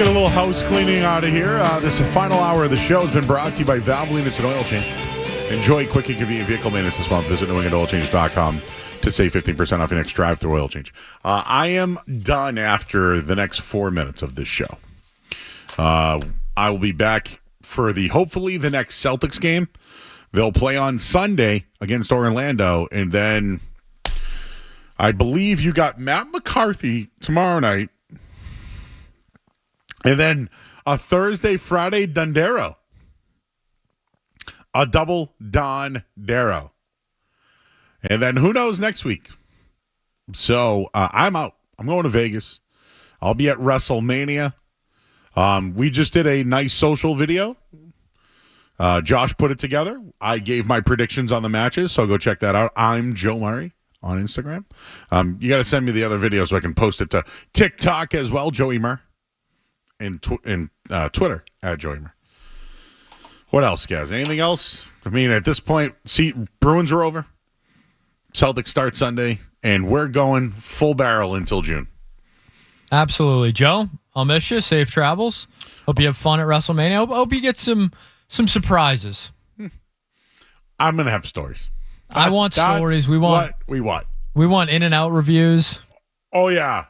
get a little house cleaning out of here. This final hour of the show has been brought to you by Valvoline. It's an oil change. Enjoy quick and convenient vehicle maintenance this month. Visit NewEnglandOilChange.com to save 15% off your next drive-through oil change. I am done after the next 4 minutes of this show. I will be back for hopefully the next Celtics game. They'll play on Sunday against Orlando, and then I believe you got Matt McCarthy tomorrow night, and then a Thursday, Friday Dondero. A double Don Darrow. And then who knows next week. So I'm out. I'm going to Vegas. I'll be at WrestleMania. We just did a nice social video. Josh put it together. I gave my predictions on the matches, so go check that out. I'm Joe Murray on Instagram. You got to send me the other video so I can post it to TikTok as well, Joey Murr. And Twitter, at Joey Murr. What else, guys? Anything else? I mean, at this point, Bruins are over. Celtics start Sunday, and we're going full barrel until June. Absolutely. Joe, I'll miss you. Safe travels. Hope you have fun at WrestleMania. Hope you get some surprises. I'm going to have stories. I want stories. We want in-and-out reviews. Oh, yeah.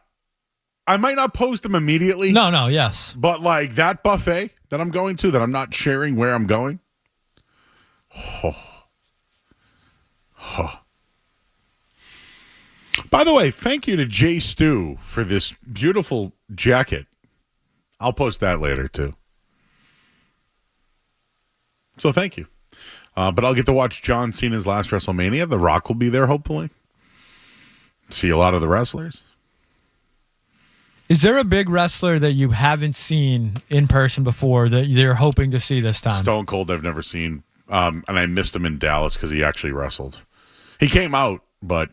I might not post them immediately. No, yes. But like that buffet that I'm going to, that I'm not sharing where I'm going. By the way, thank you to Jay Stu for this beautiful jacket. I'll post that later too. So thank you. But I'll get to watch John Cena's last WrestleMania. The Rock will be there, hopefully. See a lot of the wrestlers. Is there a big wrestler that you haven't seen in person before that you're hoping to see this time? Stone Cold I've never seen. And I missed him in Dallas because he actually wrestled. He came out, but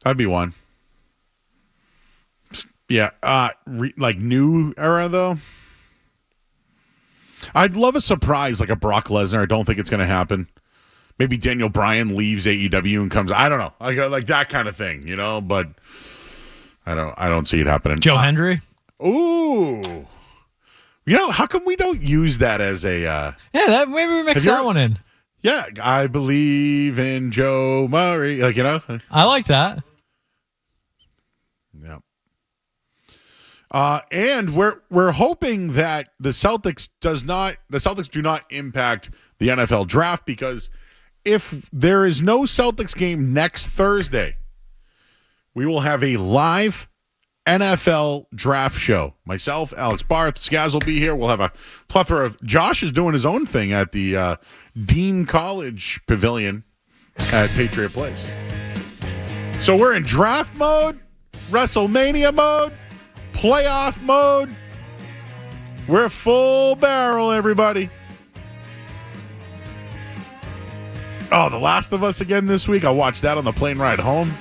that'd be one. Yeah. Like new era, though. I'd love a surprise like a Brock Lesnar. I don't think it's going to happen. Maybe Daniel Bryan leaves AEW and comes. I don't know. Like that kind of thing, you know, but I don't see it happening. Joe Hendry? Ooh. You know, how come we don't use that as a... maybe we mix that one in. Yeah, I believe in Joe Murray. Like, you know? I like that. Yeah. And we're hoping that the Celtics do not impact the NFL draft, because if there is no Celtics game next Thursday, we will have a live NFL draft show. Myself, Alex Barth, Skaz will be here. We'll have a plethora of... Josh is doing his own thing at the Dean College Pavilion at Patriot Place. So we're in draft mode, WrestleMania mode, playoff mode. We're full barrel, everybody. Oh, The Last of Us again this week. I'll watch that on the plane ride home.